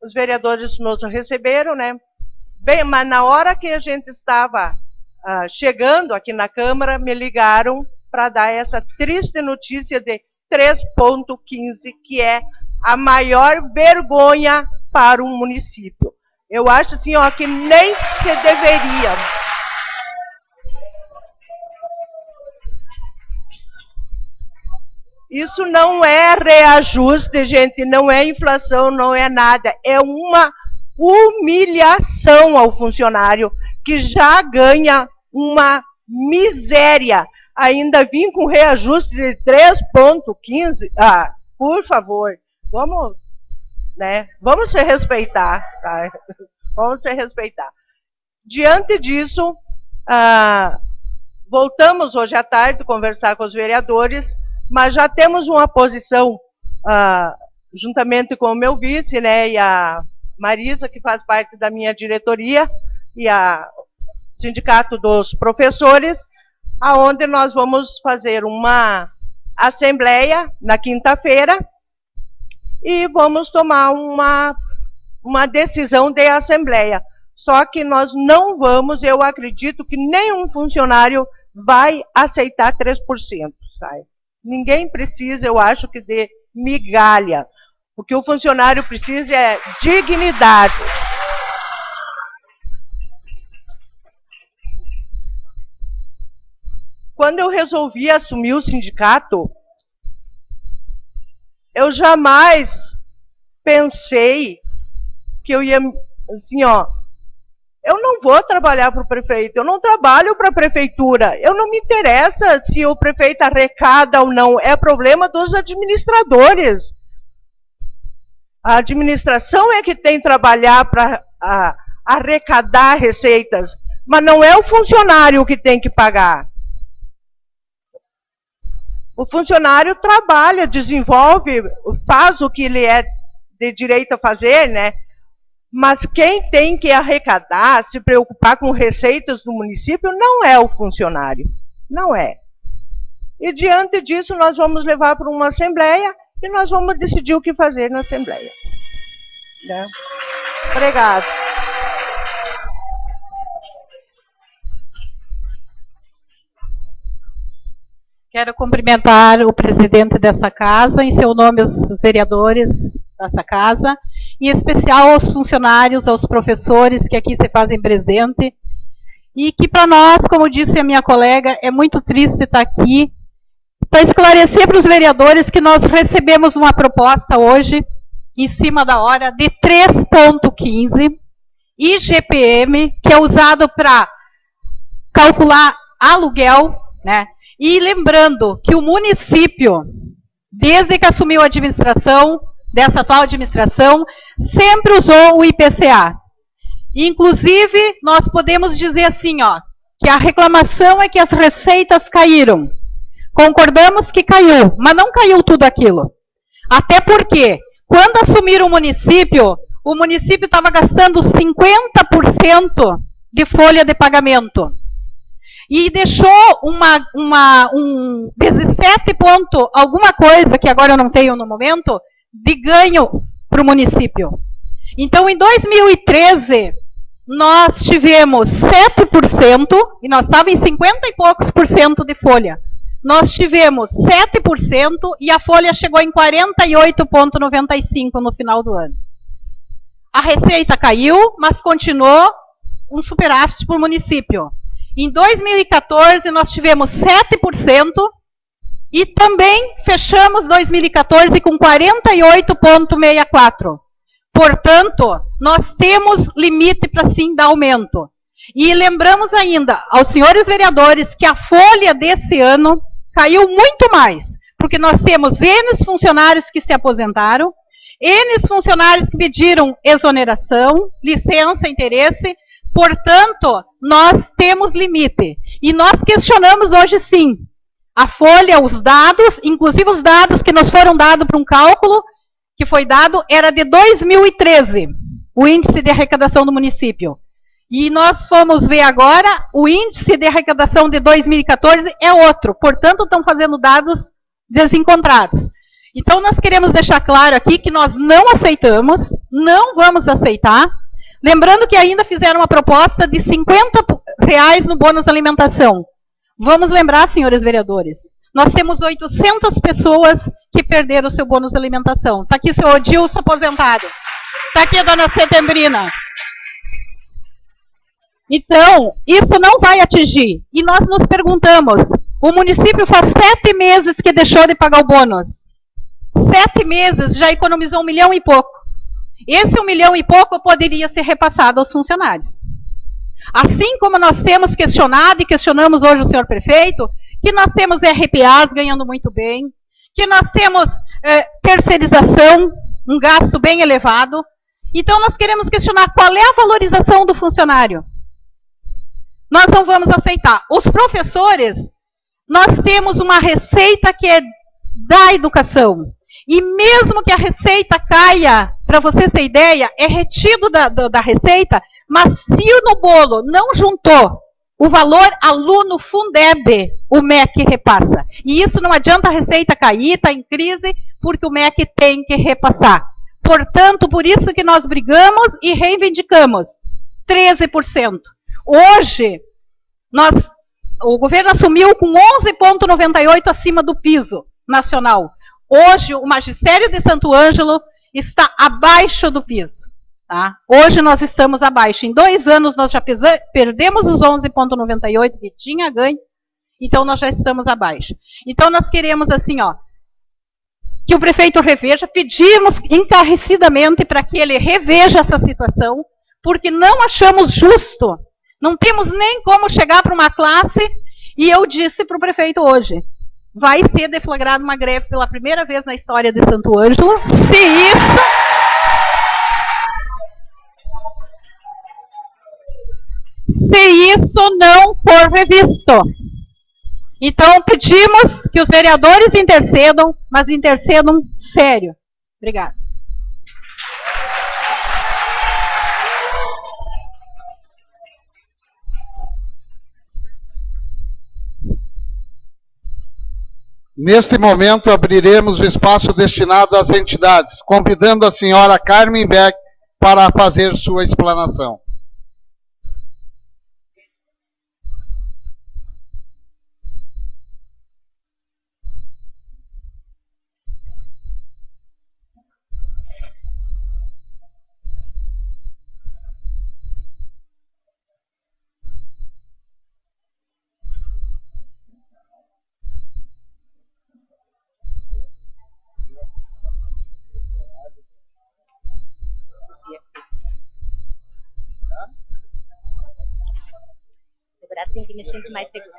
Os vereadores nos receberam, né? Bem, mas na hora que a gente estava chegando aqui na Câmara, me ligaram para dar essa triste notícia de 3,15, que é a maior vergonha para um município. Eu acho assim, ó, que nem se deveria. Isso não é reajuste, gente, não é inflação, não é nada. É uma humilhação ao funcionário que já ganha uma miséria. Ainda vim com reajuste de 3,15. Por favor, vamos, né? Vamos se respeitar, tá? Vamos se respeitar. Diante disso, voltamos hoje à tarde conversar com os vereadores, mas já temos uma posição, juntamente com o meu vice, né, e a Marisa, que faz parte da minha diretoria, e o Sindicato dos Professores, aonde nós vamos fazer uma assembleia na quinta-feira e vamos tomar uma decisão de assembleia. Só que nós não vamos, eu acredito que nenhum funcionário vai aceitar 3%. Sabe? Ninguém precisa, eu acho, que de migalha. O que o funcionário precisa é dignidade. Quando eu resolvi assumir o sindicato, eu jamais pensei que eu ia, assim, ó, Eu não vou trabalhar para o prefeito, eu não trabalho para a prefeitura. Eu não me interessa se o prefeito arrecada ou não, é problema dos administradores. A administração é que tem que trabalhar para arrecadar receitas, mas não é o funcionário que tem que pagar. O funcionário trabalha, desenvolve, faz o que ele é de direito a fazer, né? Mas quem tem que arrecadar, se preocupar com receitas do município, não é o funcionário. Não é. E diante disso, nós vamos levar para uma assembleia e nós vamos decidir o que fazer na assembleia. Né? Obrigado. Quero cumprimentar o presidente dessa casa, em seu nome os vereadores dessa casa, em especial aos funcionários, aos professores que aqui se fazem presente, e que para nós, como disse a minha colega, é muito triste estar aqui, para esclarecer para os vereadores que nós recebemos uma proposta hoje, em cima da hora, de 3,15 IGPM, que é usado para calcular aluguel, né? E lembrando que o município, desde que assumiu a administração, dessa atual administração, sempre usou o IPCA. Inclusive, nós podemos dizer assim, ó, que a reclamação é que as receitas caíram. Concordamos que caiu, mas não caiu tudo aquilo. Até porque, quando assumiram o município estava gastando 50% de folha de pagamento. E deixou um 17 ponto, alguma coisa, que agora eu não tenho no momento, de ganho para o município. Então, em 2013, nós tivemos 7%, e nós estávamos em 50 e poucos por cento de folha. Nós tivemos 7% e a folha chegou em 48,95% no final do ano. A receita caiu, mas continuou um superávit para o município. Em 2014, nós tivemos 7% e também fechamos 2014 com 48,64%. Portanto, nós temos limite para sim dar aumento. E lembramos ainda aos senhores vereadores que a folha desse ano caiu muito mais, porque nós temos N funcionários que se aposentaram, N funcionários que pediram exoneração, licença, interesse. Portanto, nós temos limite. E nós questionamos hoje sim a folha, os dados, inclusive os dados que nos foram dados para um cálculo que foi dado, era de 2013, o índice de arrecadação do município. E nós fomos ver agora, o índice de arrecadação de 2014 é outro. Portanto, estão fazendo dados desencontrados. Então, nós queremos deixar claro aqui que nós não aceitamos, não vamos aceitar. Lembrando que ainda fizeram uma proposta de R$50 no bônus alimentação. Vamos lembrar, senhores vereadores, nós temos 800 pessoas que perderam o seu bônus alimentação. Está aqui o seu Odilson aposentado. Está aqui a dona Setembrina. Então, isso não vai atingir. E nós nos perguntamos, o município faz 7 meses que deixou de pagar o bônus. 7 meses já economizou 1 milhão e pouco. Esse 1 milhão e pouco poderia ser repassado aos funcionários. Assim como nós temos questionado e questionamos hoje o senhor prefeito, que nós temos RPAs ganhando muito bem, que nós temos terceirização, um gasto bem elevado. Então nós queremos questionar qual é a valorização do funcionário. Nós não vamos aceitar. Os professores, nós temos uma receita que é da educação. E mesmo que a receita caia, para vocês terem ideia, é retido da receita, mas se no bolo não juntou o valor aluno Fundeb, o MEC repassa. E isso não adianta a receita cair, está em crise, porque o MEC tem que repassar. Portanto, por isso que nós brigamos e reivindicamos 13%. Hoje, o governo assumiu com 11,98% acima do piso nacional. Hoje, o magistério de Santo Ângelo está abaixo do piso. Tá? Hoje nós estamos abaixo. Em 2 anos nós já perdemos os 11,98% que tinha ganho, então nós já estamos abaixo. Então nós queremos assim, ó, que o prefeito reveja, pedimos encarecidamente para que ele reveja essa situação, porque não achamos justo. Não temos nem como chegar para uma classe, e eu disse para o prefeito hoje, vai ser deflagrada uma greve pela primeira vez na história de Santo Ângelo, se isso não for revisto. Então, pedimos que os vereadores intercedam, mas intercedam sério. Obrigada. Neste momento, abriremos o espaço destinado às entidades, convidando a senhora Carmen Beck para fazer sua explanação. Assim que me sinto mais segura.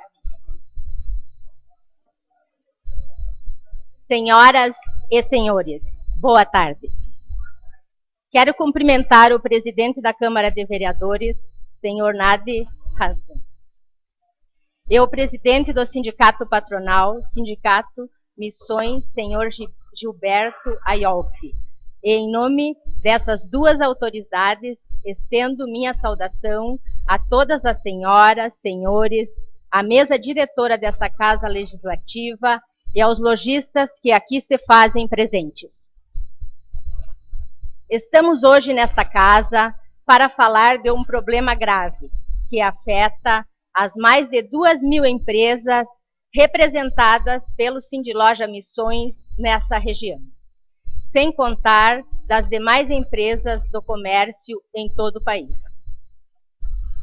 Senhoras e senhores, boa tarde. Quero cumprimentar o presidente da Câmara de Vereadores, senhor Nadi Hansen, e o presidente do Sindicato Patronal, Sindicato Missões, senhor Gilberto Aiolfi. E em nome dessas duas autoridades, estendo minha saudação a todas as senhoras, senhores, à mesa diretora dessa Casa Legislativa e aos lojistas que aqui se fazem presentes. Estamos hoje nesta casa para falar de um problema grave que afeta as mais de 2.000 empresas representadas pelo Sindiloja Missões nessa região, sem contar das demais empresas do comércio em todo o país.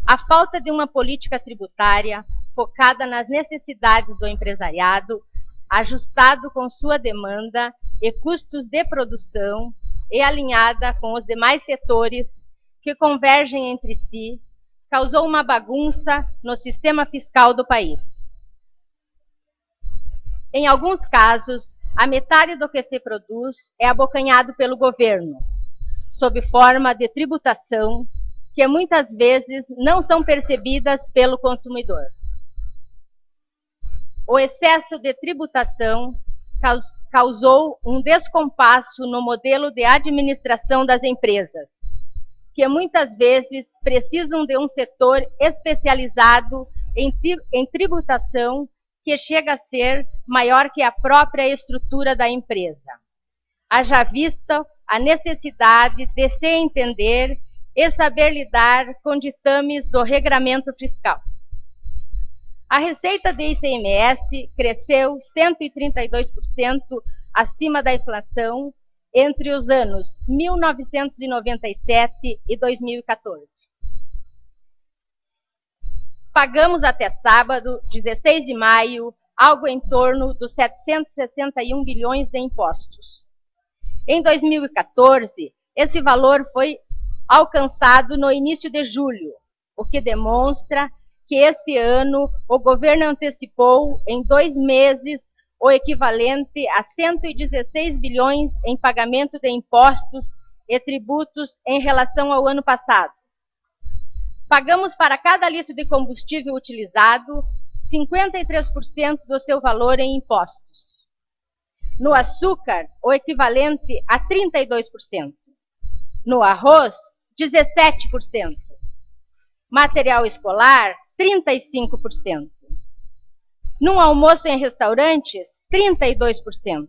A falta de uma política tributária focada nas necessidades do empresariado, ajustado com sua demanda e custos de produção e alinhada com os demais setores que convergem entre si, causou uma bagunça no sistema fiscal do país. Em alguns casos, a metade do que se produz é abocanhado pelo governo, sob forma de tributação, que muitas vezes não são percebidas pelo consumidor. O excesso de tributação causou um descompasso no modelo de administração das empresas, que muitas vezes precisam de um setor especializado em tributação que chega a ser maior que a própria estrutura da empresa. Haja vista a necessidade de se entender e saber lidar com ditames do regramento fiscal. A receita de ICMS cresceu 132% acima da inflação entre os anos 1997 e 2014. Pagamos até sábado, 16 de maio, algo em torno dos 761 bilhões de impostos. Em 2014, esse valor foi alcançado no início de julho, o que demonstra que este ano o governo antecipou em 2 meses o equivalente a 116 bilhões em pagamento de impostos e tributos em relação ao ano passado. Pagamos para cada litro de combustível utilizado 53% do seu valor em impostos. No açúcar, o equivalente a 32%. No arroz, 17%. Material escolar, 35%. Num almoço em restaurantes, 32%.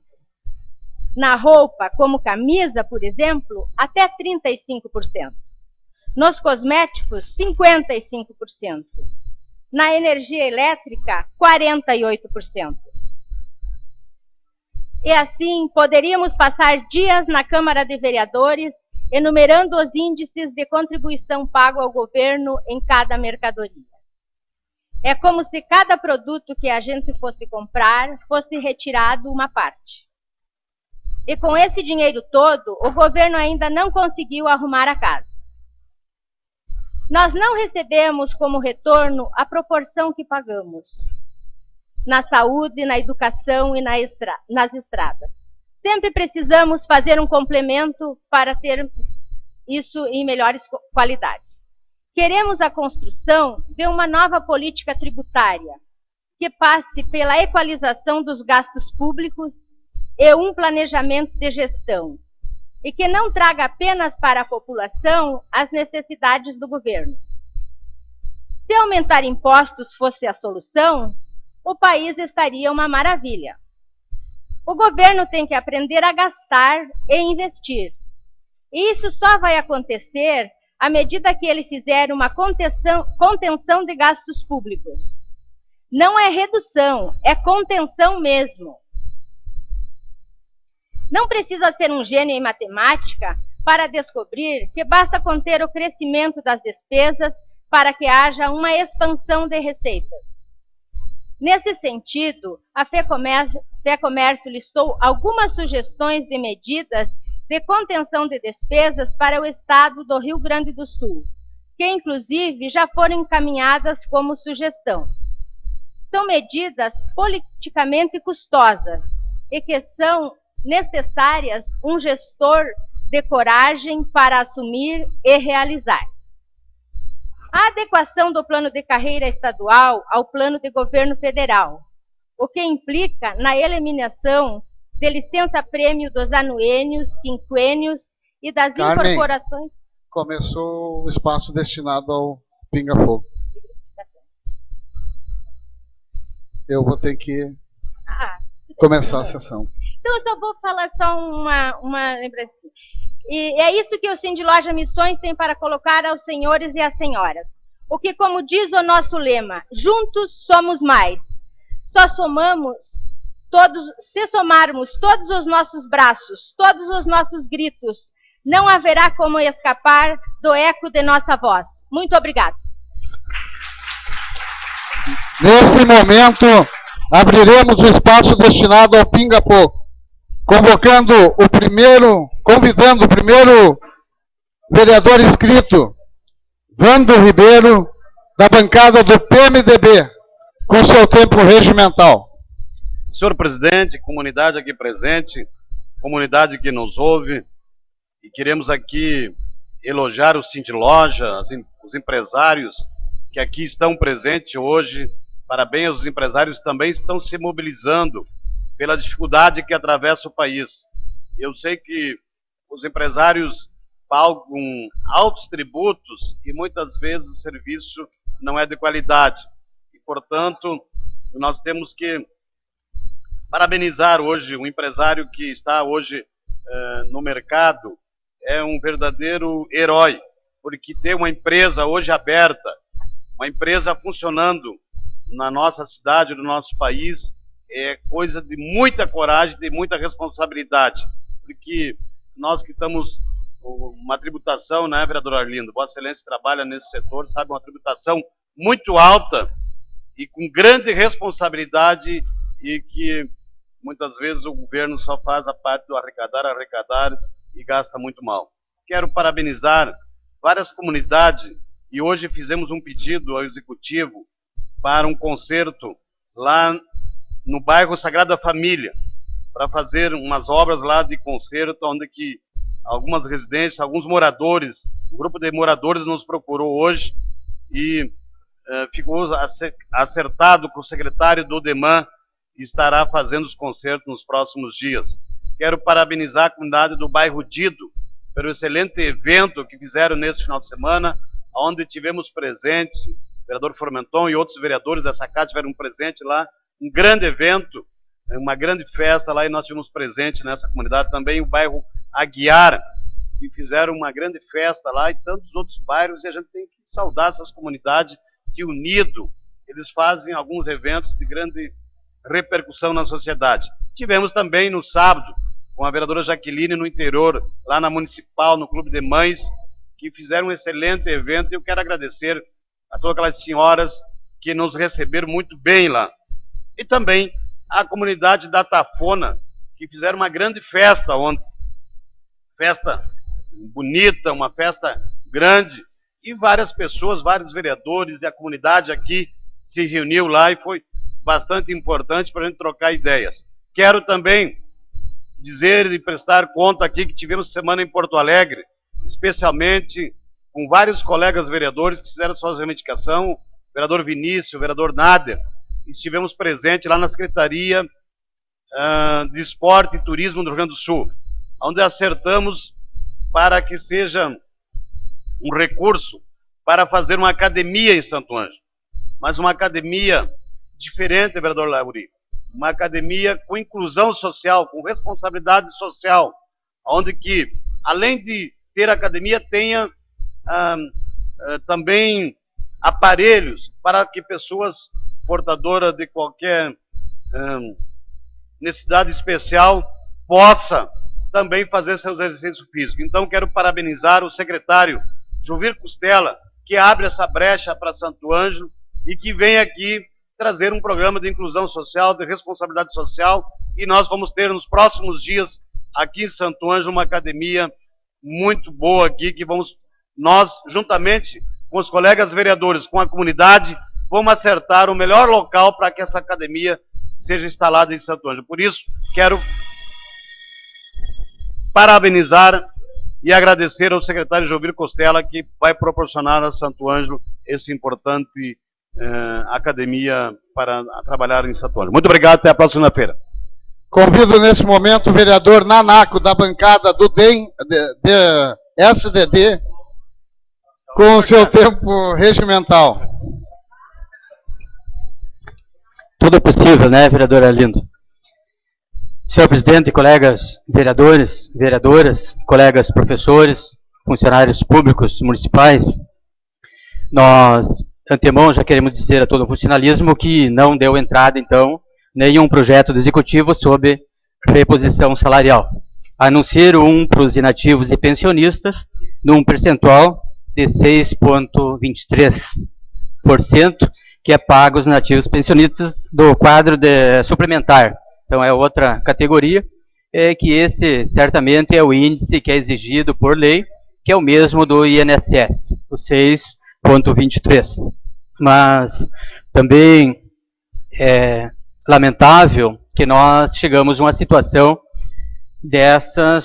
Na roupa, como camisa, por exemplo, até 35%. Nos cosméticos, 55%. Na energia elétrica, 48%. E assim, poderíamos passar dias na Câmara de Vereadores enumerando os índices de contribuição pago ao governo em cada mercadoria. É como se cada produto que a gente fosse comprar fosse retirado uma parte. E com esse dinheiro todo, o governo ainda não conseguiu arrumar a casa. Nós não recebemos como retorno a proporção que pagamos na saúde, na educação e nas estradas. Sempre precisamos fazer um complemento para ter isso em melhores qualidades. Queremos a construção de uma nova política tributária que passe pela equalização dos gastos públicos e um planejamento de gestão, e que não traga apenas para a população as necessidades do governo. Se aumentar impostos fosse a solução, o país estaria uma maravilha. O governo tem que aprender a gastar e investir. E isso só vai acontecer à medida que ele fizer uma contenção de gastos públicos. Não é redução, é contenção mesmo. Não precisa ser um gênio em matemática para descobrir que basta conter o crescimento das despesas para que haja uma expansão de receitas. Nesse sentido, a FEComércio listou algumas sugestões de medidas de contenção de despesas para o estado do Rio Grande do Sul, que inclusive já foram encaminhadas como sugestão. São medidas politicamente custosas e que são necessárias um gestor de coragem para assumir e realizar. A adequação do plano de carreira estadual ao plano de governo federal, o que implica na eliminação de licença-prêmio dos anuênios, quinquênios e das Carmen, incorporações. Começou o espaço destinado ao pinga-fogo. Eu vou ter que começar a sessão. Então, eu só vou falar só uma lembrança. E é isso que o Cindy Loja Missões tem para colocar aos senhores e às senhoras. O que, como diz o nosso lema, juntos somos mais. Só somamos todos, se somarmos todos os nossos braços, todos os nossos gritos, não haverá como escapar do eco de nossa voz. Muito obrigado. Neste momento, abriremos o espaço destinado ao pinga-fogo, convidando o primeiro vereador inscrito, Vando Ribeiro, da bancada do PMDB, com seu tempo regimental. Senhor presidente, comunidade aqui presente, comunidade que nos ouve, e queremos aqui elogiar o Cindy Loja, os empresários que aqui estão presentes hoje. Parabéns aos empresários que também estão se mobilizando pela dificuldade que atravessa o país. Eu sei que os empresários pagam altos tributos e muitas vezes o serviço não é de qualidade. E, portanto, nós temos que parabenizar hoje o empresário que está hoje no mercado. É um verdadeiro herói, porque ter uma empresa hoje aberta, uma empresa funcionando na nossa cidade, no nosso país, é coisa de muita coragem, de muita responsabilidade, porque nós que estamos uma tributação, né, vereador Arlindo? Vossa Excelência trabalha nesse setor, sabe, uma tributação muito alta e com grande responsabilidade, e que muitas vezes o governo só faz a parte do arrecadar e gasta muito mal. Quero parabenizar várias comunidades, e hoje fizemos um pedido ao Executivo para um concerto lá no bairro Sagrada Família, para fazer umas obras lá de concerto, onde que algumas residências, alguns moradores, um grupo de moradores nos procurou hoje e ficou acertado com o secretário do DEMAN e estará fazendo os concertos nos próximos dias. Quero parabenizar a comunidade do bairro Dido pelo excelente evento que fizeram nesse final de semana, onde tivemos presente, o vereador Formenton e outros vereadores dessa casa tiveram um presente lá, um grande evento, uma grande festa lá, e nós tivemos presente nessa comunidade também o bairro Aguiar, que fizeram uma grande festa lá, e tantos outros bairros, e a gente tem que saudar essas comunidades que, unido, eles fazem alguns eventos de grande repercussão na sociedade. Tivemos também no sábado, com a vereadora Jaqueline no interior, lá na Municipal, no Clube de Mães, que fizeram um excelente evento, e eu quero agradecer a todas aquelas senhoras que nos receberam muito bem lá. E também a comunidade da Tafona, que fizeram uma grande festa ontem. Festa bonita, uma festa grande, e várias pessoas, vários vereadores e a comunidade aqui se reuniu lá e foi bastante importante para a gente trocar ideias. Quero também dizer e prestar conta aqui que tivemos semana em Porto Alegre, especialmente com vários colegas vereadores que fizeram suas reivindicações, o vereador Vinícius, o vereador Nader, estivemos presentes lá na Secretaria de Esporte e Turismo do Rio Grande do Sul, onde acertamos para que seja um recurso para fazer uma academia em Santo Ângelo, mas uma academia diferente, vereador Lauri, uma academia com inclusão social, com responsabilidade social, onde que, além de ter academia, tenha também aparelhos para que pessoas portadoras de qualquer necessidade especial possa também fazer seus exercícios físicos. Então, quero parabenizar o secretário Juvir Costela, que abre essa brecha para Santo Ângelo e que vem aqui trazer um programa de inclusão social, de responsabilidade social, e nós vamos ter nos próximos dias aqui em Santo Ângelo uma academia muito boa aqui, que nós, juntamente com os colegas vereadores, com a comunidade, vamos acertar o melhor local para que essa academia seja instalada em Santo Ângelo. Por isso, quero parabenizar e agradecer ao secretário Jovir Costela, que vai proporcionar a Santo Ângelo esse importante academia para trabalhar em Santo Ângelo. Muito obrigado, até a próxima feira. Convido nesse momento o vereador Nanaco, da bancada do DEM, SDD, com o seu tempo regimental. Tudo possível, né, vereador Arlindo? Senhor presidente, colegas vereadores, vereadoras, colegas professores, funcionários públicos municipais, nós, antemão, já queremos dizer a todo o funcionalismo que não deu entrada, então, nenhum projeto do executivo sobre reposição salarial, a não ser um para os inativos e pensionistas, num percentual de 6,23%, que é pago aos inativos pensionistas do quadro suplementar. Então é outra categoria, que esse certamente é o índice que é exigido por lei, que é o mesmo do INSS, o 6,23%. Mas também é lamentável que nós chegamos a uma situação nessa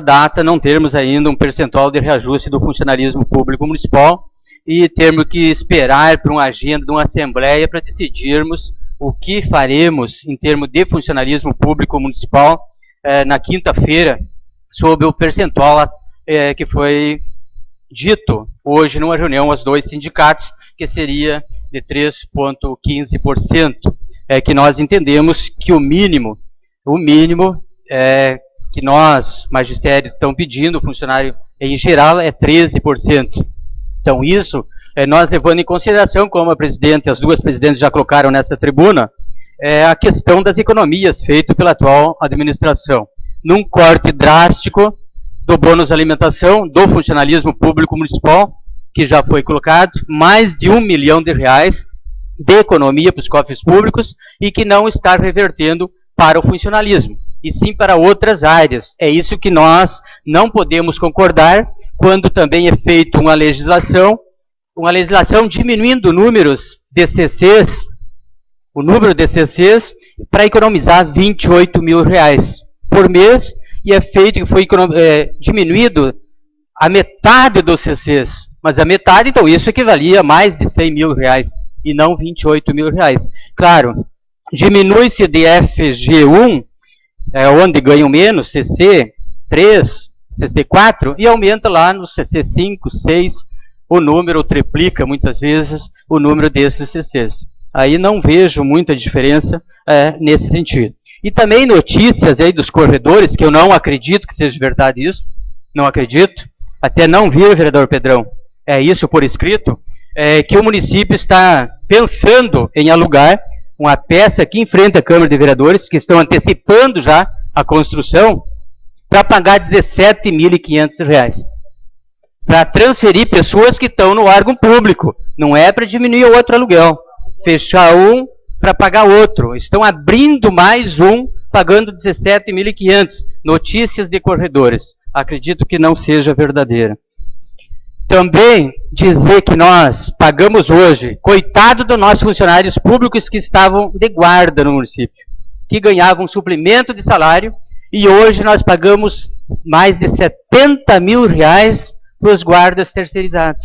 data, não termos ainda um percentual de reajuste do funcionalismo público municipal e termos que esperar por uma agenda de uma assembleia para decidirmos o que faremos em termos de funcionalismo público municipal na quinta-feira, sobre o percentual que foi dito hoje numa reunião aos dois sindicatos, que seria de 3,15%, que nós entendemos que o mínimo que nós, magistério, estamos pedindo, o funcionário em geral, é 13%. Então isso, nós levando em consideração, como a presidente, as duas presidentes já colocaram nessa tribuna, a questão das economias feito pela atual administração. Num corte drástico do bônus alimentação do funcionalismo público municipal, que já foi colocado, mais de R$1 milhão de economia para os cofres públicos e que não está revertendo para o funcionalismo, e sim para outras áreas. É isso que nós não podemos concordar quando também é feita uma legislação diminuindo números de CCs, o número de CCs, para economizar R$28 mil por mês, e foi diminuído a metade dos CCs. Mas a metade, então, isso equivalia a mais de R$100 mil, e não R$28 mil. Claro, diminui-se de FG1, onde ganham menos, CC3, CC4, e aumenta lá no CC5, 6, o número triplica, muitas vezes, o número desses CCs. Aí não vejo muita diferença nesse sentido. E também notícias aí dos corredores, que eu não acredito que seja verdade isso, não acredito, até não vi, vereador Pedrão, isso por escrito, que o município está pensando em alugar uma peça aqui em frente à Câmara de Vereadores, que estão antecipando já a construção, para pagar R$17.500, para transferir pessoas que estão no órgão público, não é para diminuir o outro aluguel, fechar um para pagar outro, estão abrindo mais um, pagando R$17.500, notícias de corredores, acredito que não seja verdadeira. Também dizer que nós pagamos hoje, coitado dos nossos funcionários públicos que estavam de guarda no município, que ganhavam suplemento de salário, e hoje nós pagamos mais de 70 mil reais para os guardas terceirizados.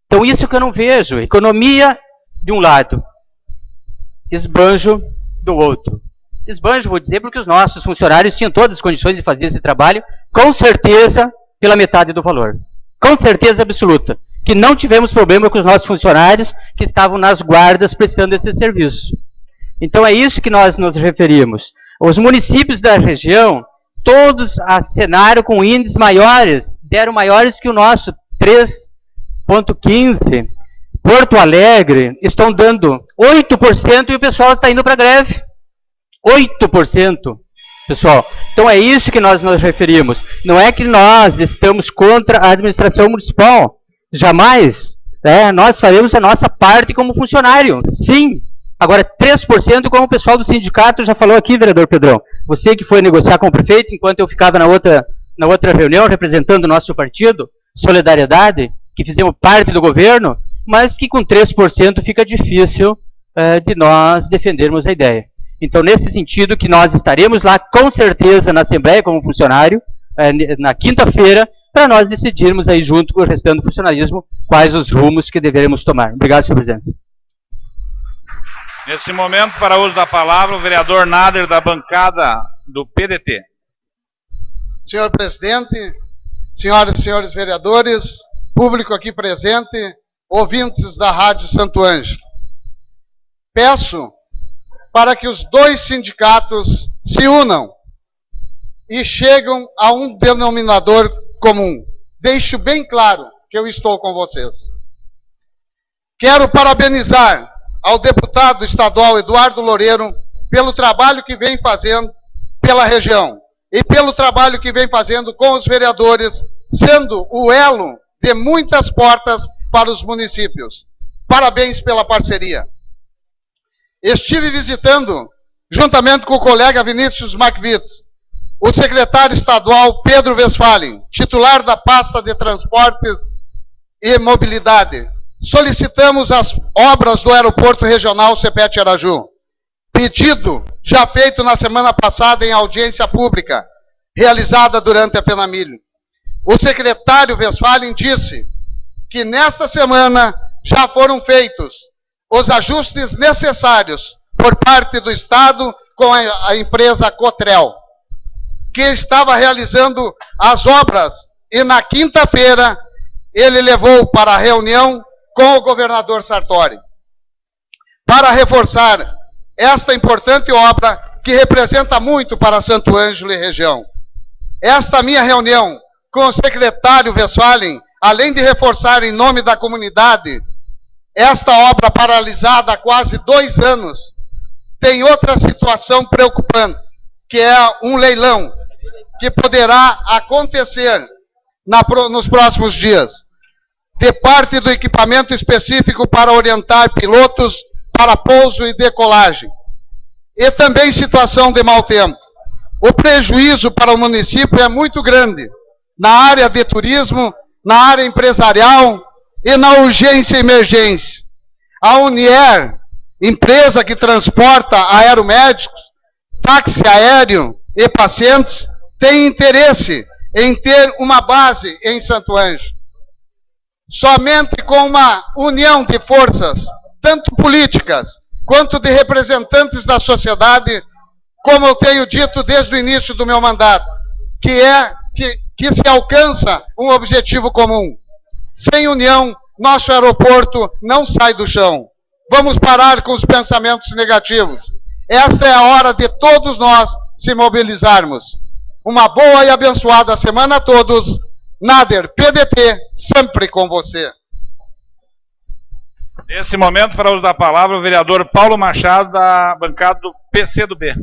Então isso que eu não vejo, economia de um lado, esbanjo do outro. Esbanjo, vou dizer, porque os nossos funcionários tinham todas as condições de fazer esse trabalho, com certeza, pela metade do valor. Com certeza absoluta. Que não tivemos problema com os nossos funcionários que estavam nas guardas prestando esse serviço. Então é isso que nós nos referimos. Os municípios da região, todos acenaram com índices maiores, deram maiores que o nosso, 3,15%. Porto Alegre estão dando 8% e o pessoal está indo para a greve. 8%, pessoal. Então é isso que nós nos referimos. Não é que nós estamos contra a administração municipal. Jamais. Nós faremos a nossa parte como funcionário. Sim. Agora, 3%, como o pessoal do sindicato já falou aqui, vereador Pedrão. Você que foi negociar com o prefeito, enquanto eu ficava na outra reunião, representando o nosso partido, Solidariedade, que fizemos parte do governo, mas que com 3% fica difícil de nós defendermos a ideia. Então, nesse sentido, que nós estaremos lá, com certeza, na Assembleia, como funcionário, na quinta-feira, para nós decidirmos aí, junto com o restante do funcionalismo, quais os rumos que deveremos tomar. Obrigado, senhor presidente. Nesse momento, para uso da palavra, o vereador Nader, da bancada do PDT. Senhor presidente, senhoras e senhores vereadores, público aqui presente, ouvintes da Rádio Santo Ângelo. Peço para que os dois sindicatos se unam e cheguem a um denominador comum. Deixo bem claro que eu estou com vocês. Quero parabenizar ao deputado estadual Eduardo Loureiro pelo trabalho que vem fazendo pela região e pelo trabalho que vem fazendo com os vereadores, sendo o elo de muitas portas para os municípios. Parabéns pela parceria. Estive visitando, juntamente com o colega Vinícius Macvitz, o secretário estadual Pedro Westphalen, titular da pasta de Transportes e Mobilidade. Solicitamos as obras do Aeroporto Regional Sepete Araju. Pedido já feito na semana passada em audiência pública, realizada durante a FENAMIL. O secretário Westphalen disse que nesta semana já foram feitos os ajustes necessários por parte do Estado com a empresa Cotrel, que estava realizando as obras, e na quinta-feira ele levou para a reunião com o governador Sartori, para reforçar esta importante obra que representa muito para Santo Ângelo e região. Esta minha reunião com o secretário Westphalen, além de reforçar em nome da comunidade esta obra paralisada há quase 2 anos, tem outra situação preocupante, que é um leilão que poderá acontecer nos próximos dias, de parte do equipamento específico para orientar pilotos para pouso e decolagem. E também situação de mau tempo. O prejuízo para o município é muito grande, na área de turismo, na área empresarial e na urgência e emergência. A Unier, empresa que transporta aeromédicos, táxi aéreo e pacientes, tem interesse em ter uma base em Santo Ângelo. Somente com uma união de forças, tanto políticas quanto de representantes da sociedade, como eu tenho dito desde o início do meu mandato, que se alcança um objetivo comum. Sem união, nosso aeroporto não sai do chão. Vamos parar com os pensamentos negativos. Esta é a hora de todos nós se mobilizarmos. Uma boa e abençoada semana a todos. Nader, PDT, sempre com você. Nesse momento, para uso da palavra, o vereador Paulo Machado, da bancada do PCdoB.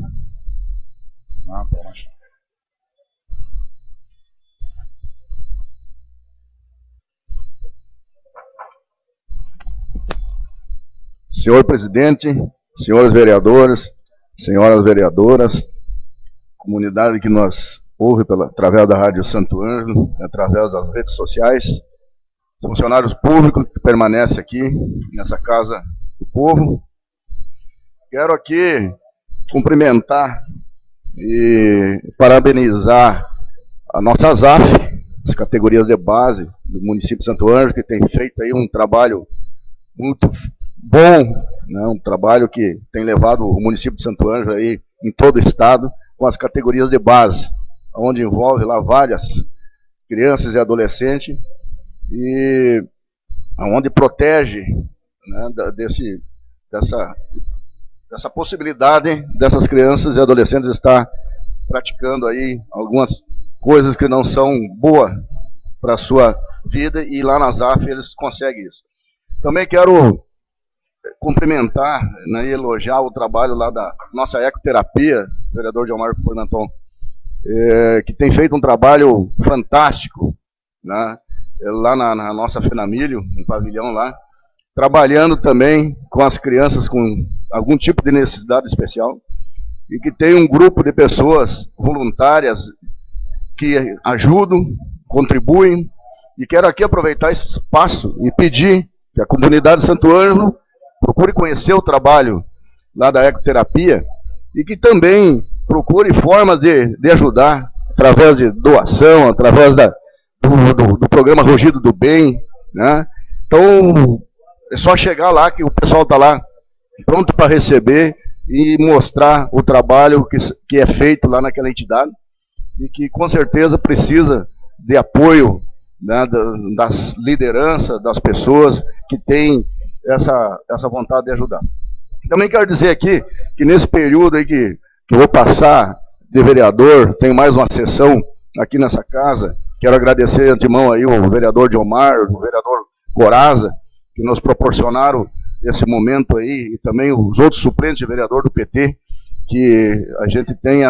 Senhor presidente, senhores vereadores, senhoras vereadoras, comunidade que nos ouve através da Rádio Santo Ângelo, através das redes sociais, funcionários públicos que permanecem aqui nessa Casa do Povo. Quero aqui cumprimentar e parabenizar a nossa ZAF, as categorias de base do município de Santo Ângelo, que tem feito aí um trabalho muito bom, né, um trabalho que tem levado o município de Santo Ângelo aí em todo o estado com as categorias de base, onde envolve lá várias crianças e adolescentes e onde protege, né, dessa possibilidade dessas crianças e adolescentes estar praticando aí algumas coisas que não são boas para a sua vida, e lá na ZAF eles conseguem isso. Também quero cumprimentar, né, e elogiar o trabalho lá da nossa ecoterapia, o vereador Gilmar Fornanton, que tem feito um trabalho fantástico, né, lá na nossa Fenamilho, no pavilhão lá, trabalhando também com as crianças com algum tipo de necessidade especial, e que tem um grupo de pessoas voluntárias que ajudam, contribuem, e quero aqui aproveitar esse espaço e pedir que a comunidade de Santo Ângelo procure conhecer o trabalho lá da ecoterapia e que também procure formas de ajudar, através de doação, através do programa Rugido do Bem, né? Então, é só chegar lá que o pessoal está lá pronto para receber e mostrar o trabalho que é feito lá naquela entidade e que com certeza precisa de apoio, né, das lideranças, das pessoas que têm essa vontade de ajudar. Também quero dizer aqui que nesse período aí que eu vou passar de vereador, tem mais uma sessão aqui nessa casa, quero agradecer de antemão aí o vereador Diomar, o vereador Coraza, que nos proporcionaram esse momento aí, e também os outros suplentes de vereador do PT, que a gente tem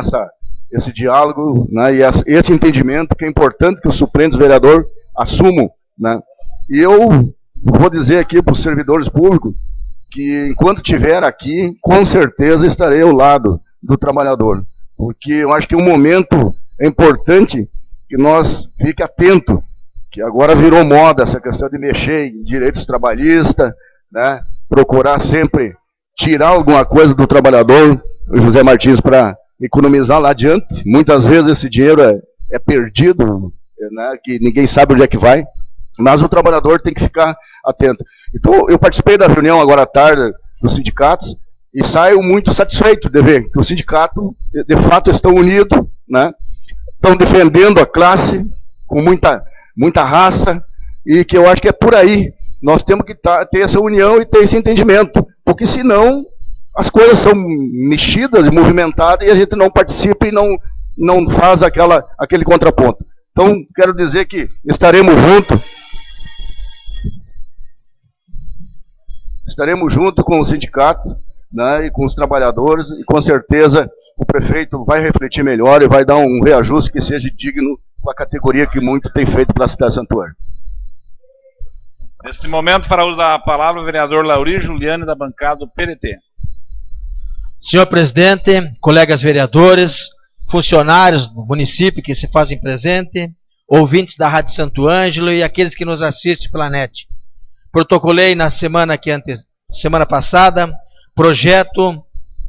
esse diálogo, né, e esse entendimento que é importante que os suplentes vereador assumam, né. E eu vou dizer aqui para os servidores públicos que enquanto estiver aqui, com certeza estarei ao lado do trabalhador, porque eu acho que um momento é importante que nós fique atento, que agora virou moda essa questão de mexer em direitos trabalhistas, né, procurar sempre tirar alguma coisa do trabalhador, o José Martins, para economizar lá adiante. Muitas vezes esse dinheiro é perdido, né, que ninguém sabe onde é que vai, mas o trabalhador tem que ficar atento. Então, eu participei da reunião agora à tarde dos sindicatos e saio muito satisfeito de ver que o sindicato, de fato, estão unidos, né, estão defendendo a classe com muita raça, e que eu acho que é por aí. Nós temos que ter essa união e ter esse entendimento, porque senão as coisas são mexidas e movimentadas e a gente não participa e não faz aquele contraponto. Então, quero dizer que estaremos juntos com o sindicato, né, e com os trabalhadores, e com certeza o prefeito vai refletir melhor e vai dar um reajuste que seja digno com a categoria que muito tem feito pela cidade de Santo Ângelo. Neste momento, fará uso da palavra o vereador Lauri Juliane, da bancada do PDT. Senhor presidente, colegas vereadores, funcionários do município que se fazem presente, ouvintes da Rádio Santo Ângelo e aqueles que nos assistem pela net. Protocolei na semana passada projeto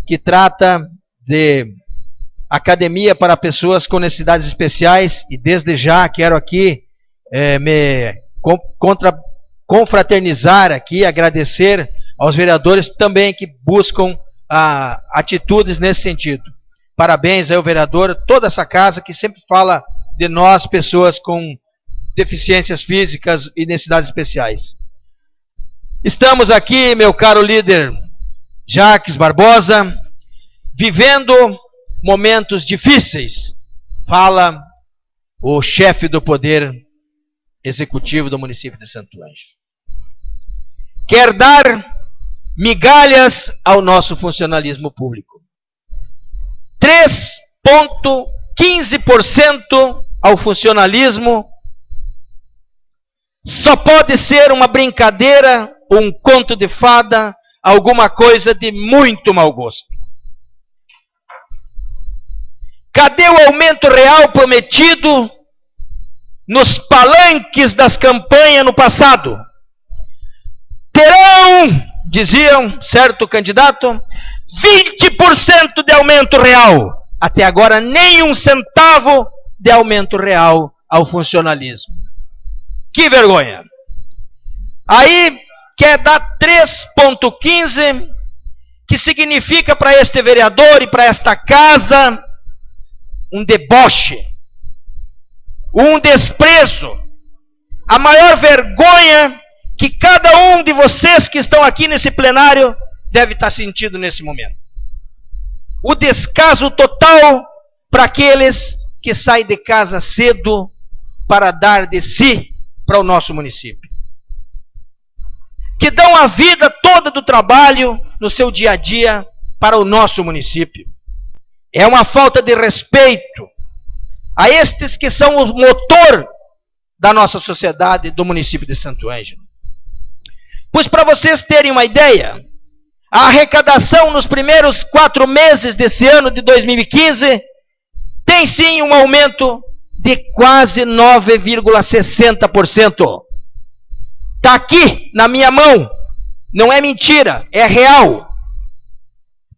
que trata de academia para pessoas com necessidades especiais, e desde já quero aqui me confraternizar aqui, agradecer aos vereadores também que buscam atitudes nesse sentido. Parabéns ao vereador, toda essa casa que sempre fala de nós, pessoas com deficiências físicas e necessidades especiais. Estamos aqui, meu caro líder Jacques Barbosa, vivendo momentos difíceis, fala o chefe do Poder Executivo do município de Santo Ângelo. Quer dar migalhas ao nosso funcionalismo público. 3,15% ao funcionalismo só pode ser uma brincadeira, um conto de fada, alguma coisa de muito mau gosto. Cadê o aumento real prometido nos palanques das campanhas no passado, terão, diziam certo candidato, 20% de aumento real. Até agora, nem um centavo de aumento real ao funcionalismo. Que vergonha! Aí quer dar 3,15, que significa para este vereador e para esta casa um deboche, um desprezo, a maior vergonha que cada um de vocês que estão aqui nesse plenário deve estar sentindo nesse momento. O descaso total para aqueles que saem de casa cedo para dar de si para o nosso município, que dão a vida toda do trabalho no seu dia a dia para o nosso município. É uma falta de respeito a estes que são o motor da nossa sociedade do município de Santo Ângelo. Pois para vocês terem uma ideia, a arrecadação nos primeiros 4 meses desse ano de 2015 tem sim um aumento de quase 9,60%. Está aqui na minha mão, não é mentira, é real.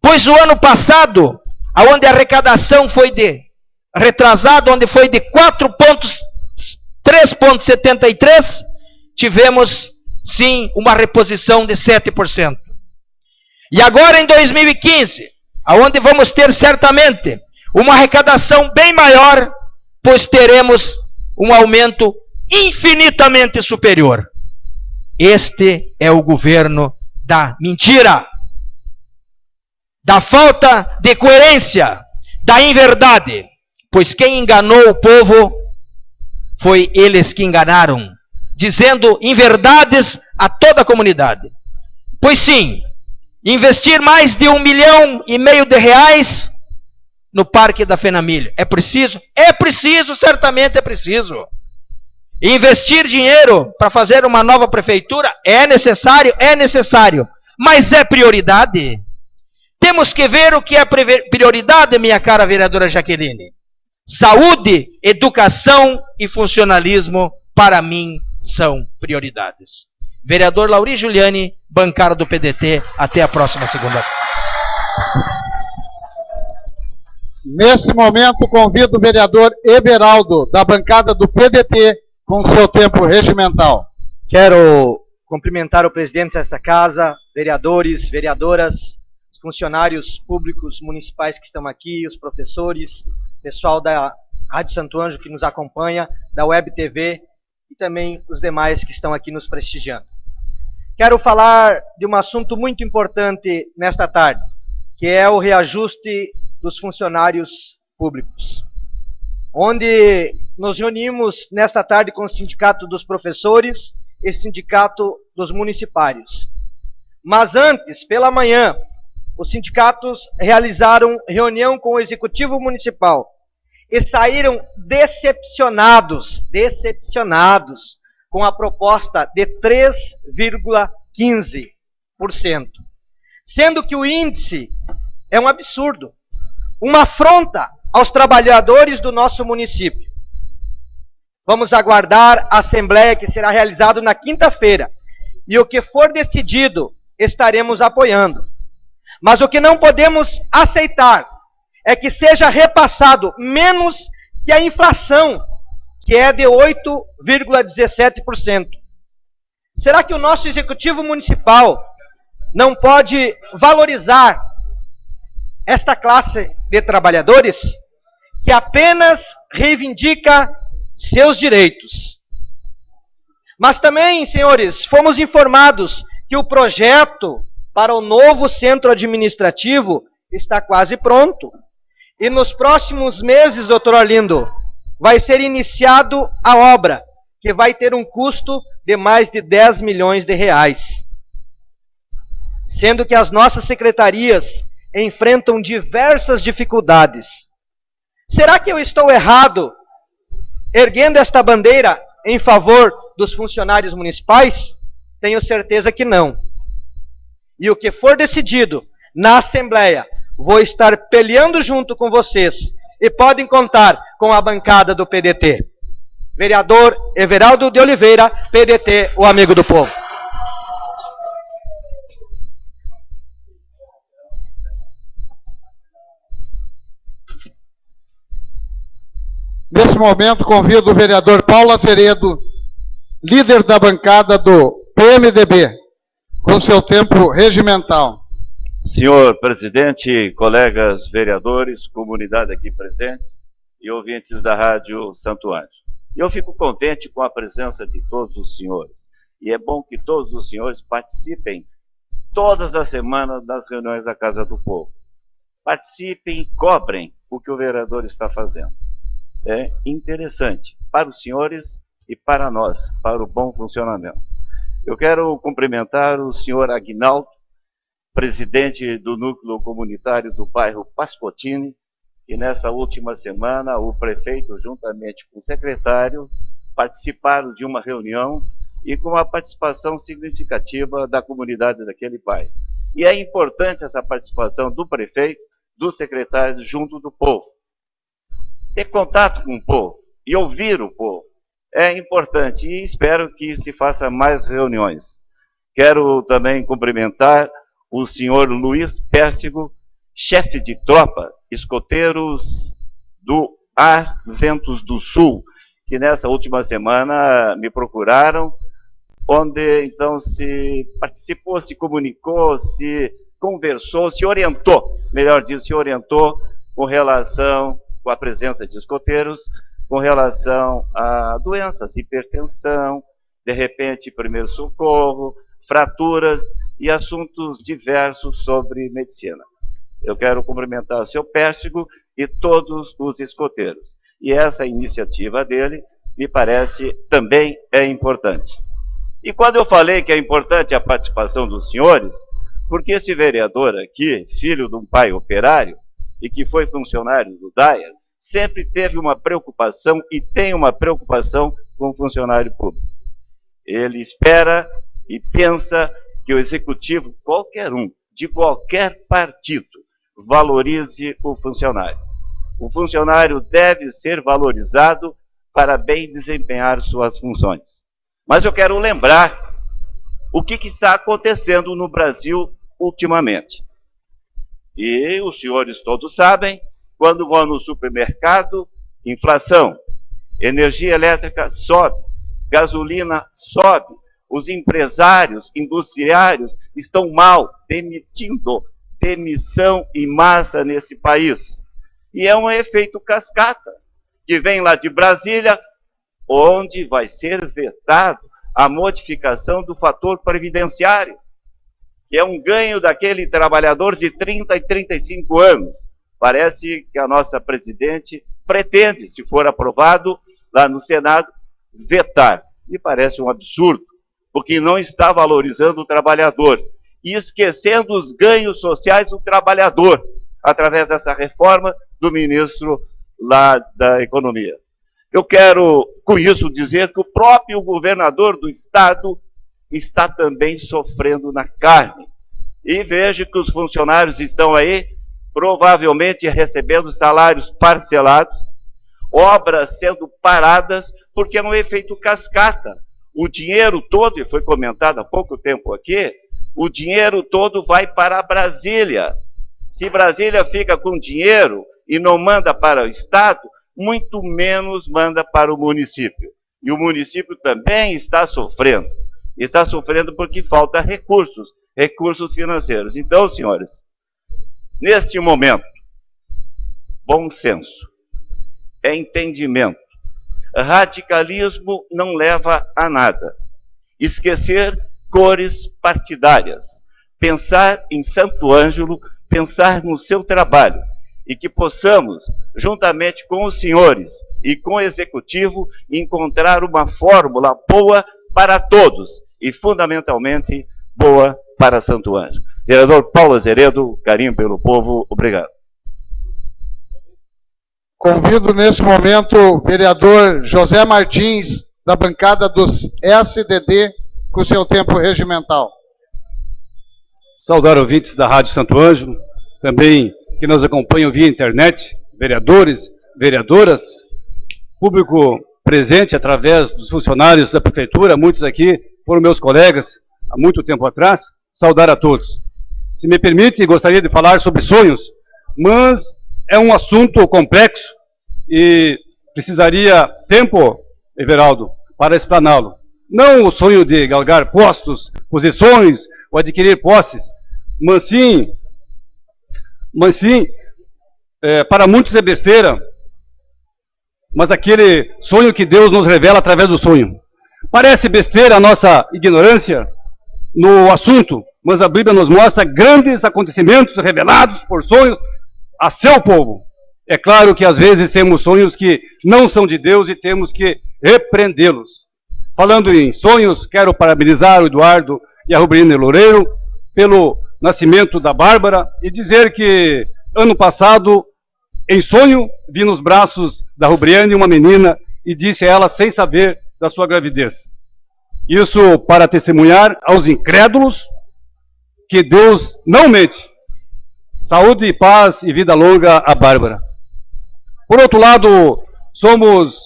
Pois o ano passado, onde a arrecadação foi retrasado, onde foi de 3,73, tivemos sim uma reposição de 7%. E agora em 2015, aonde vamos ter certamente uma arrecadação bem maior, pois teremos um aumento infinitamente superior. Este é o governo da mentira, da falta de coerência, da inverdade. Pois quem enganou o povo foi eles que enganaram, dizendo inverdades a toda a comunidade. Pois sim, investir mais de 1,5 milhão de reais no Parque da Fenamilha. É preciso? É preciso, certamente é preciso. Investir dinheiro para fazer uma nova prefeitura é necessário, mas é prioridade. Temos que ver o que é prioridade, minha cara vereadora Jaqueline. Saúde, educação e funcionalismo, para mim, são prioridades. Vereador Lauri Juliani, bancária do PDT, até a próxima segunda-feira. Nesse momento, convido o vereador Everaldo, da bancada do PDT, com seu tempo regimental. Quero cumprimentar o presidente dessa casa, vereadores, vereadoras, funcionários públicos municipais que estão aqui, os professores, pessoal da Rádio Santo Ângelo que nos acompanha, da Web TV e também os demais que estão aqui nos prestigiando. Quero falar de um assunto muito importante nesta tarde, que é o reajuste dos funcionários públicos, onde nos reunimos nesta tarde com o Sindicato dos Professores e Sindicato dos Municipários. Mas antes, pela manhã, os sindicatos realizaram reunião com o Executivo Municipal e saíram decepcionados com a proposta de 3,15%. Sendo que o índice é um absurdo, uma afronta aos trabalhadores do nosso município. Vamos aguardar a assembleia que será realizada na quinta-feira. E o que for decidido, estaremos apoiando. Mas o que não podemos aceitar é que seja repassado menos que a inflação, que é de 8,17%. Será que o nosso Executivo Municipal não pode valorizar esta classe de trabalhadores que apenas reivindica seus direitos? Mas também, senhores, fomos informados que o projeto para o novo centro administrativo está quase pronto. E nos próximos meses, doutor Arlindo, vai ser iniciado a obra, que vai ter um custo de mais de 10 milhões de reais. Sendo que as nossas secretarias enfrentam diversas dificuldades. Será que eu estou errado erguendo esta bandeira em favor dos funcionários municipais? Tenho certeza que não. E o que for decidido na Assembleia, vou estar peleando junto com vocês. E podem contar com a bancada do PDT. Vereador Everaldo de Oliveira, PDT, o amigo do povo. Nesse momento, convido o vereador Paulo Azeredo, líder da bancada do PMDB, com seu tempo regimental. Senhor presidente, colegas vereadores, comunidade aqui presente e ouvintes da Rádio Santo Anjo. Eu fico contente com a presença de todos os senhores. E é bom que todos os senhores participem todas as semanas das reuniões da Casa do Povo. Participem e cobrem o que o vereador está fazendo. É interessante para os senhores e para nós, para o bom funcionamento. Eu quero cumprimentar o senhor Aguinaldo, presidente do núcleo comunitário do bairro Pascotini, e nessa última semana o prefeito, juntamente com o secretário, participaram de uma reunião e com a participação significativa da comunidade daquele bairro. E é importante essa participação do prefeito, do secretário, junto do povo. Ter contato com o povo e ouvir o povo é importante e espero que se faça mais reuniões. Quero também cumprimentar o senhor Luiz Pérsigo, chefe de tropa, escoteiros do Ar Ventos do Sul, que nessa última semana me procuraram, onde então se participou, se comunicou, se conversou, se orientou, melhor dizendo, se orientou com relação com a presença de escoteiros, com relação a doenças, hipertensão, de repente primeiro socorro, fraturas e assuntos diversos sobre medicina. Eu quero cumprimentar o seu Pérsigo e todos os escoteiros. E essa iniciativa dele, me parece, também é importante. E quando eu falei que é importante a participação dos senhores, porque esse vereador aqui, filho de um pai operário, e que foi funcionário do DAER, sempre teve uma preocupação e tem uma preocupação com o funcionário público. Ele espera e pensa que o executivo, qualquer um, de qualquer partido, valorize o funcionário. O funcionário deve ser valorizado para bem desempenhar suas funções. Mas eu quero lembrar o que está acontecendo no Brasil ultimamente. E os senhores todos sabem, quando vão no supermercado, inflação, energia elétrica sobe, gasolina sobe, os empresários, industriários estão mal, demitindo, demissão em massa nesse país. E é um efeito cascata, que vem lá de Brasília, onde vai ser vetado a modificação do fator previdenciário, que é um ganho daquele trabalhador de 30 e 35 anos. Parece que a nossa presidente pretende, se for aprovado lá no Senado, vetar. Me parece um absurdo, porque não está valorizando o trabalhador e esquecendo os ganhos sociais do trabalhador, através dessa reforma do ministro lá da Economia. Eu quero, com isso, dizer que o próprio governador do estado está também sofrendo na carne. E vejo que os funcionários estão aí, provavelmente recebendo salários parcelados, obras sendo paradas, porque é um efeito cascata. O dinheiro todo, e foi comentado há pouco tempo aqui, o dinheiro todo vai para Brasília. Se Brasília fica com dinheiro e não manda para o estado, muito menos manda para o município. E o município também está sofrendo. Está sofrendo porque falta recursos, recursos financeiros. Então, senhores, neste momento, bom senso, é entendimento. Radicalismo não leva a nada. Esquecer cores partidárias. Pensar em Santo Ângelo, pensar no seu trabalho. E que possamos, juntamente com os senhores e com o executivo, encontrar uma fórmula boa para todos e, fundamentalmente, boa para Santo Ângelo. Vereador Paulo Azeredo, carinho pelo povo, obrigado. Convido nesse momento o vereador José Martins, da bancada dos SDD, com seu tempo regimental. Saudar ouvintes da Rádio Santo Ângelo, também que nos acompanham via internet, vereadores, vereadoras, público presente através dos funcionários da Prefeitura, muitos aqui foram meus colegas há muito tempo atrás, saudar a todos. Se me permite, gostaria de falar sobre sonhos, mas é um assunto complexo e precisaria tempo, Everaldo, para explaná-lo. Não o sonho de galgar postos, posições ou adquirir posses, mas sim, para muitos é besteira, mas aquele sonho que Deus nos revela através do sonho. Parece besteira a nossa ignorância no assunto, mas a Bíblia nos mostra grandes acontecimentos revelados por sonhos a seu povo. É claro que às vezes temos sonhos que não são de Deus e temos que repreendê-los. Falando em sonhos, quero parabenizar o Eduardo e a Rubriane Loureiro pelo nascimento da Bárbara e dizer que ano passado, em sonho, vi nos braços da Rubriane uma menina e disse a ela sem saber da sua gravidez. Isso para testemunhar aos incrédulos que Deus não mente. Saúde, paz e vida longa a Bárbara. Por outro lado, somos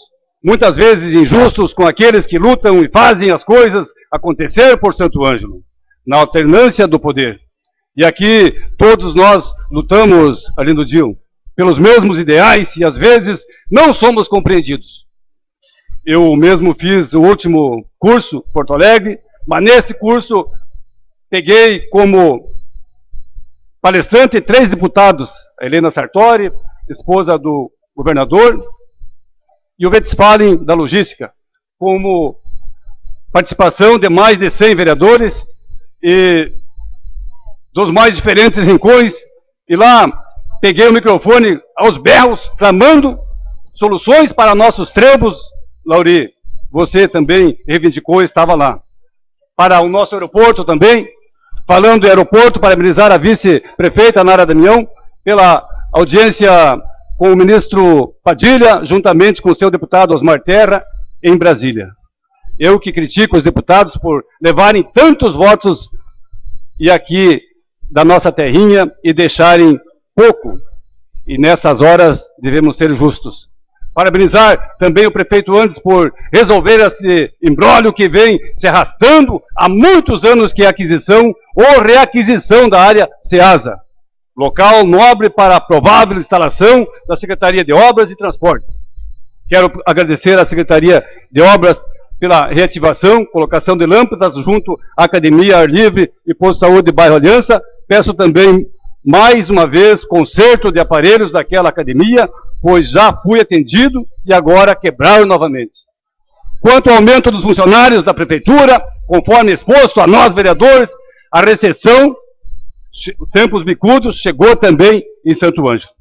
muitas vezes injustos com aqueles que lutam e fazem as coisas acontecer por Santo Ângelo, na alternância do poder. E aqui todos nós lutamos, Arlindo Dil, pelos mesmos ideais e às vezes não somos compreendidos. Eu mesmo fiz o último curso, Porto Alegre, mas neste curso peguei como palestrante 3 deputados, a Helena Sartori, esposa do governador, e o Westphalen da logística, como participação de mais de 100 vereadores e dos mais diferentes rincões, e lá peguei o microfone aos berros, clamando soluções para nossos trebos. Lauri, você também reivindicou, estava lá. Para o nosso aeroporto também, falando do aeroporto, parabenizar a vice-prefeita Nara Damião pela audiência com o ministro Padilha, juntamente com o seu deputado Osmar Terra, em Brasília. Eu que critico os deputados por levarem tantos votos e aqui da nossa terrinha e deixarem pouco. E nessas horas devemos ser justos. Parabenizar também o prefeito Andes por resolver esse imbróglio que vem se arrastando há muitos anos, que é a aquisição ou reaquisição da área Ceasa, local nobre para a provável instalação da Secretaria de Obras e Transportes. Quero agradecer à Secretaria de Obras pela reativação, colocação de lâmpadas junto à Academia Ar Livre e Posto de Saúde Bairro Aliança. Peço também, mais uma vez, conserto de aparelhos daquela academia, pois já fui atendido e agora quebraram novamente. Quanto ao aumento dos funcionários da Prefeitura, conforme exposto a nós, vereadores, a recessão, tempos bicudos, chegou também em Santo Ângelo.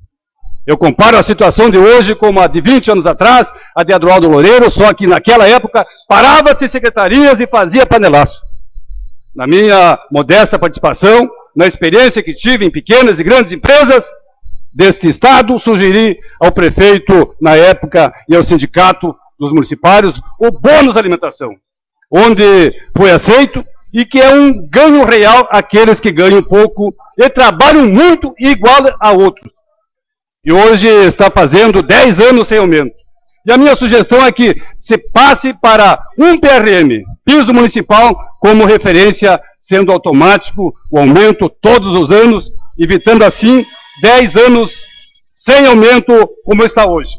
Eu comparo a situação de hoje como a de 20 anos atrás, a de Adroaldo Loureiro, só que naquela época parava-se secretarias e fazia panelaço. Na minha modesta participação, na experiência que tive em pequenas e grandes empresas deste estado, sugeri ao prefeito, na época, e ao sindicato dos municipários, o bônus alimentação, onde foi aceito e que é um ganho real àqueles que ganham pouco e trabalham muito igual a outros. E hoje está fazendo 10 anos sem aumento. E a minha sugestão é que se passe para um PRM, piso municipal, como referência, sendo automático o aumento todos os anos, evitando assim 10 anos sem aumento como está hoje.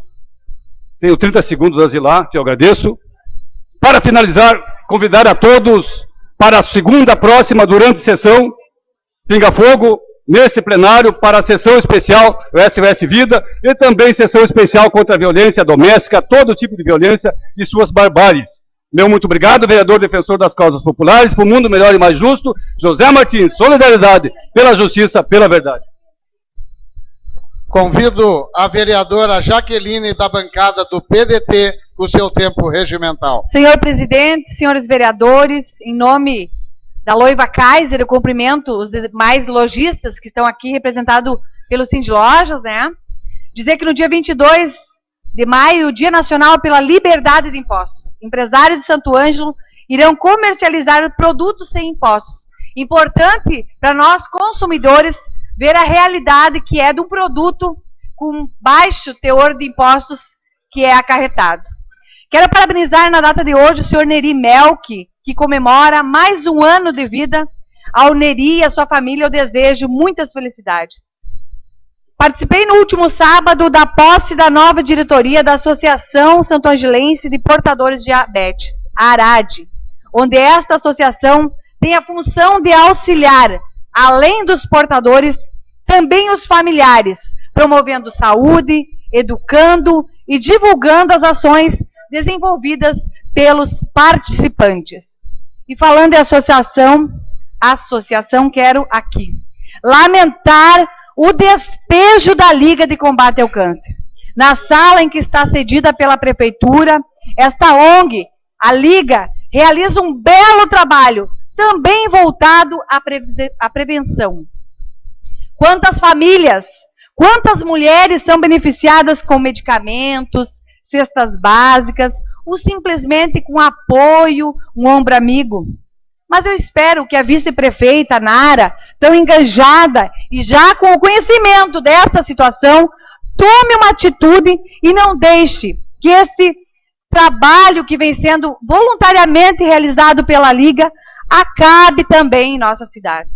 Tenho 30 segundos, Azilar, que eu agradeço. Para finalizar, convidar a todos para a segunda próxima, durante sessão, Pinga Fogo, neste plenário, para a sessão especial SOS Vida e também sessão especial contra a violência doméstica, todo tipo de violência e suas barbáries. Meu muito obrigado, vereador defensor das causas populares, por um mundo melhor e mais justo, José Martins, solidariedade pela justiça, pela verdade. Convido a vereadora Jaqueline da bancada do PDT com o seu tempo regimental. Senhor presidente, senhores vereadores, em nome da Loiva Kaiser, eu cumprimento os demais lojistas que estão aqui representados pelo Cindy Lojas, né? Dizer que no dia 22 de maio, o Dia Nacional pela Liberdade de Impostos, empresários de Santo Ângelo irão comercializar produtos sem impostos. Importante para nós, consumidores, ver a realidade que é de um produto com baixo teor de impostos que é acarretado. Quero parabenizar na data de hoje o senhor Neri Melk, que comemora mais um ano de vida. Ao Neri e à sua família eu desejo muitas felicidades. Participei no último sábado da posse da nova diretoria da Associação Santo Angelense de Portadores de Diabetes, a ARAD, onde esta associação tem a função de auxiliar, além dos portadores, também os familiares, promovendo saúde, educando e divulgando as ações desenvolvidas pelos participantes. E falando em associação, quero aqui lamentar o despejo da Liga de Combate ao Câncer. Na sala em que está cedida pela Prefeitura, esta ONG, a Liga, realiza um belo trabalho, também voltado à prevenção. Quantas famílias, quantas mulheres são beneficiadas com medicamentos, cestas básicas, ou simplesmente com apoio, um ombro amigo? Mas eu espero que a vice-prefeita Nara, tão engajada e já com o conhecimento desta situação, tome uma atitude e não deixe que esse trabalho que vem sendo voluntariamente realizado pela Liga acabe também em nossa cidade.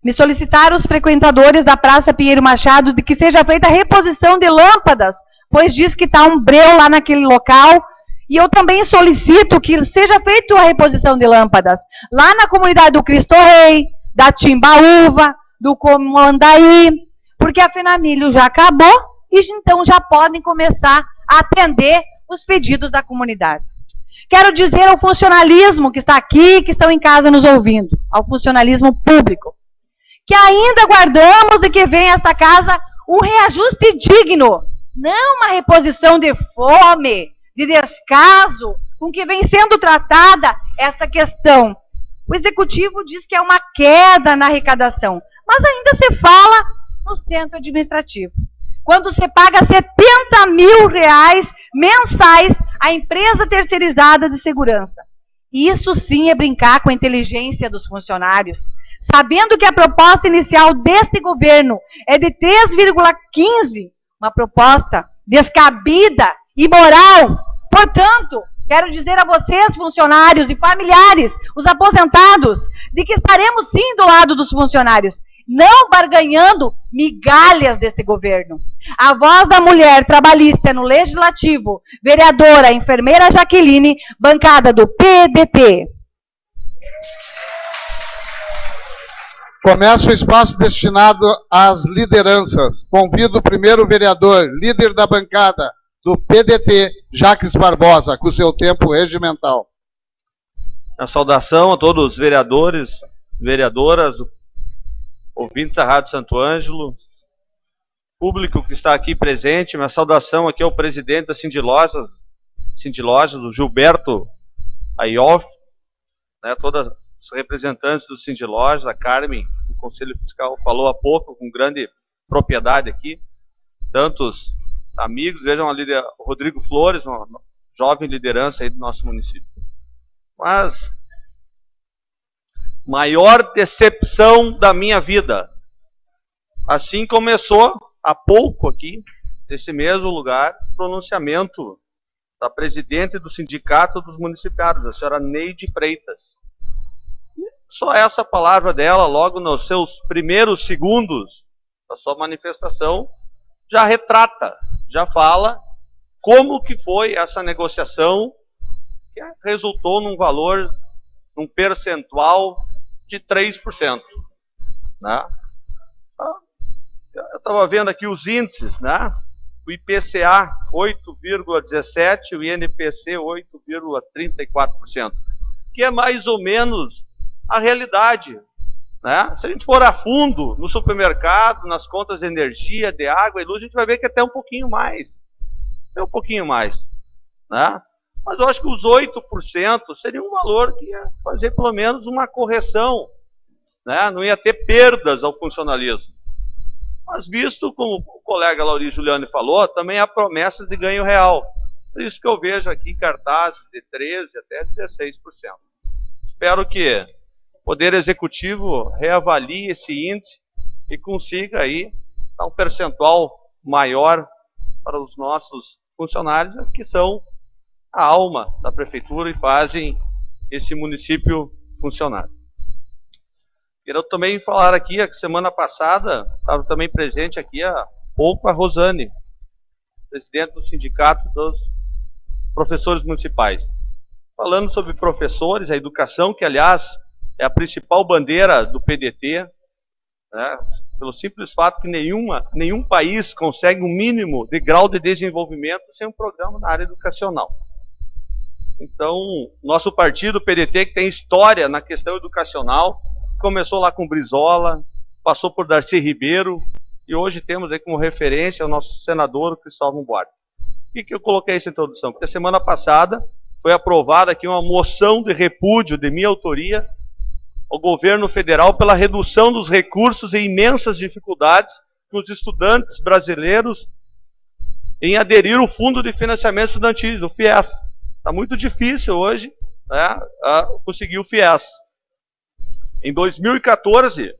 Me solicitaram os frequentadores da Praça Pinheiro Machado de que seja feita a reposição de lâmpadas, pois diz que está um breu lá naquele local. E eu também solicito que seja feita a reposição de lâmpadas lá na comunidade do Cristo Rei, da Timbaúva, do Comandaí, porque a Fenamilho já acabou e então já podem começar a atender os pedidos da comunidade. Quero dizer ao funcionalismo que está aqui, que estão em casa nos ouvindo, ao funcionalismo público, que ainda aguardamos de que venha a esta casa um reajuste digno, não uma reposição de fome, de descaso com que vem sendo tratada esta questão. O Executivo diz que é uma queda na arrecadação, mas ainda se fala no centro administrativo. Quando se paga R$70 mil mensais à empresa terceirizada de segurança. Isso sim é brincar com a inteligência dos funcionários. Sabendo que a proposta inicial deste governo é de 3,15, uma proposta descabida, imoral. Portanto, quero dizer a vocês, funcionários e familiares, os aposentados, de que estaremos sim do lado dos funcionários, não barganhando migalhas deste governo. A voz da mulher trabalhista no Legislativo, vereadora enfermeira Jaqueline, bancada do PDT. Começa o espaço destinado às lideranças. Convido o primeiro vereador, líder da bancada do PDT, Jacques Barbosa, com seu tempo regimental. A saudação a todos os vereadores, vereadoras, ouvintes da Rádio Santo Ângelo, público que está aqui presente. Minha saudação aqui ao presidente da Sindilojas, o Gilberto Aioff, né, todas os representantes do Sindilojas, a Carmen, do Conselho Fiscal, falou há pouco com grande propriedade aqui, tantos amigos, vejam ali o Rodrigo Flores, uma jovem liderança aí do nosso município. Mas, maior decepção da minha vida, assim começou há pouco aqui, nesse mesmo lugar, o pronunciamento da presidente do Sindicato dos Municipários, a senhora Neide Freitas. Só essa palavra dela, logo nos seus primeiros segundos da sua manifestação, já retrata, já fala como que foi essa negociação que resultou num valor, num percentual de 3%. Né? Eu estava vendo aqui os índices, né? O IPCA 8,17% e o INPC 8,34%, que é mais ou menos a realidade. Né? Se a gente for a fundo no supermercado, nas contas de energia, de água e luz, a gente vai ver que até um pouquinho mais. Até um pouquinho mais. Né? Mas eu acho que os 8% seria um valor que ia fazer pelo menos uma correção. Né? Não ia ter perdas ao funcionalismo. Mas visto, como o colega Lauri Juliane falou, também há promessas de ganho real. Por isso que eu vejo aqui cartazes de 13% até 16%. Espero que o Poder Executivo reavalie esse índice e consiga aí dar um percentual maior para os nossos funcionários, que são a alma da prefeitura e fazem esse município funcionar. Quero também falar aqui, a semana passada, estava também presente aqui há pouco a Rosane, presidente do Sindicato dos Professores Municipais, falando sobre professores, a educação, que aliás é a principal bandeira do PDT, né, pelo simples fato que nenhum país consegue um mínimo de grau de desenvolvimento sem um programa na área educacional. Então, nosso partido, o PDT, que tem história na questão educacional, começou lá com Brizola, passou por Darcy Ribeiro, e hoje temos aí como referência o nosso senador Cristóvão Buarque. Por que eu coloquei essa introdução? Porque a semana passada foi aprovada aqui uma moção de repúdio de minha autoria ao governo federal pela redução dos recursos e imensas dificuldades dos estudantes brasileiros em aderir ao Fundo de Financiamento Estudantil, o FIES. Está muito difícil hoje, né, conseguir o FIES. Em 2014,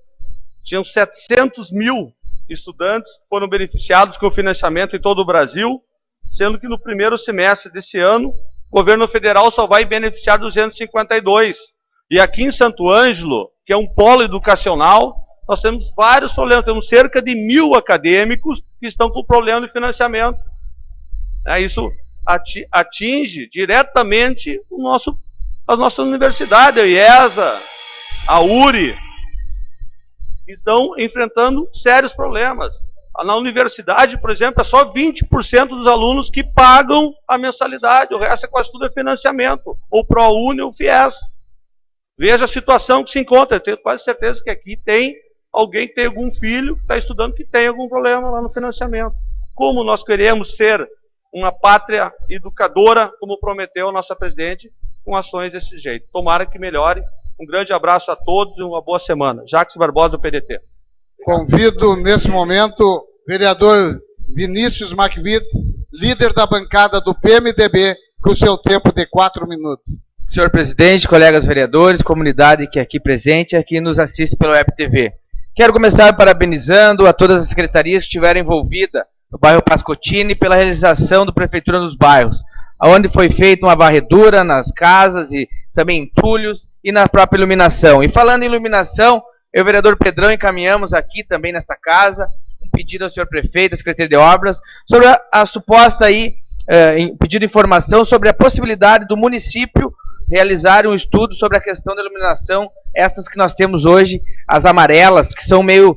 tinham 700 mil estudantes que foram beneficiados com o financiamento em todo o Brasil, sendo que no primeiro semestre desse ano, o governo federal só vai beneficiar 252. E aqui em Santo Ângelo, que é um polo educacional, nós temos vários problemas. Temos cerca de 1.000 acadêmicos que estão com problema de financiamento. Isso atinge diretamente as nossas universidades, a IESA, a URI, que estão enfrentando sérios problemas. Na universidade, por exemplo, é só 20% dos alunos que pagam a mensalidade, o resto é quase tudo financiamento, ou ProUni ou FIES. Veja a situação que se encontra. Eu tenho quase certeza que aqui tem alguém que tem algum filho que está estudando que tem algum problema lá no financiamento. Como nós queremos ser uma pátria educadora, como prometeu a nossa presidente, com ações desse jeito. Tomara que melhore. Um grande abraço a todos e uma boa semana. Jacques Barbosa, do PDT. Convido, nesse momento, o vereador Vinícius Macvitz, líder da bancada do PMDB, com o seu tempo de 4 minutos. Senhor presidente, colegas vereadores, comunidade que é aqui presente e que nos assiste pelo Web TV. Quero começar parabenizando a todas as secretarias que estiveram envolvidas no bairro Pascotini pela realização do Prefeitura dos Bairros, onde foi feita uma varredura nas casas e também entulhos e na própria iluminação. E falando em iluminação, eu e o vereador Pedrão encaminhamos aqui também nesta casa um pedido ao senhor prefeito, à Secretaria de Obras, sobre a suposta pedido de informação sobre a possibilidade do município realizar um estudo sobre a questão da iluminação, essas que nós temos hoje, as amarelas, que são meio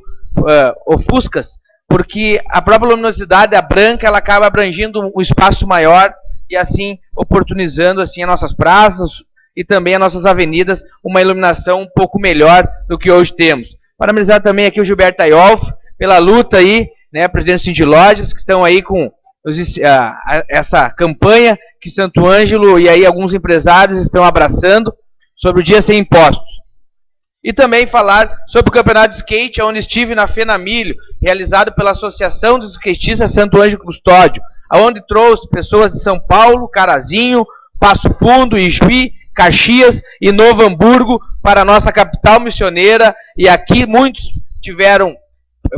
ofuscas, porque a própria luminosidade, a branca, ela acaba abrangindo um espaço maior e assim oportunizando assim as nossas praças e também as nossas avenidas uma iluminação um pouco melhor do que hoje temos. Parabenizar também aqui o Gilberto Ayolf pela luta aí, né, presidente do Cindy Lojas, que estão aí com essa campanha que Santo Ângelo e aí alguns empresários estão abraçando sobre o Dia Sem Impostos. E também falar sobre o campeonato de skate, onde estive na Fenamilho, realizado pela Associação dos Skatistas Santo Ângelo Custódio, onde trouxe pessoas de São Paulo, Carazinho, Passo Fundo, Ijuí, Caxias e Novo Hamburgo para a nossa capital missioneira, e aqui muitos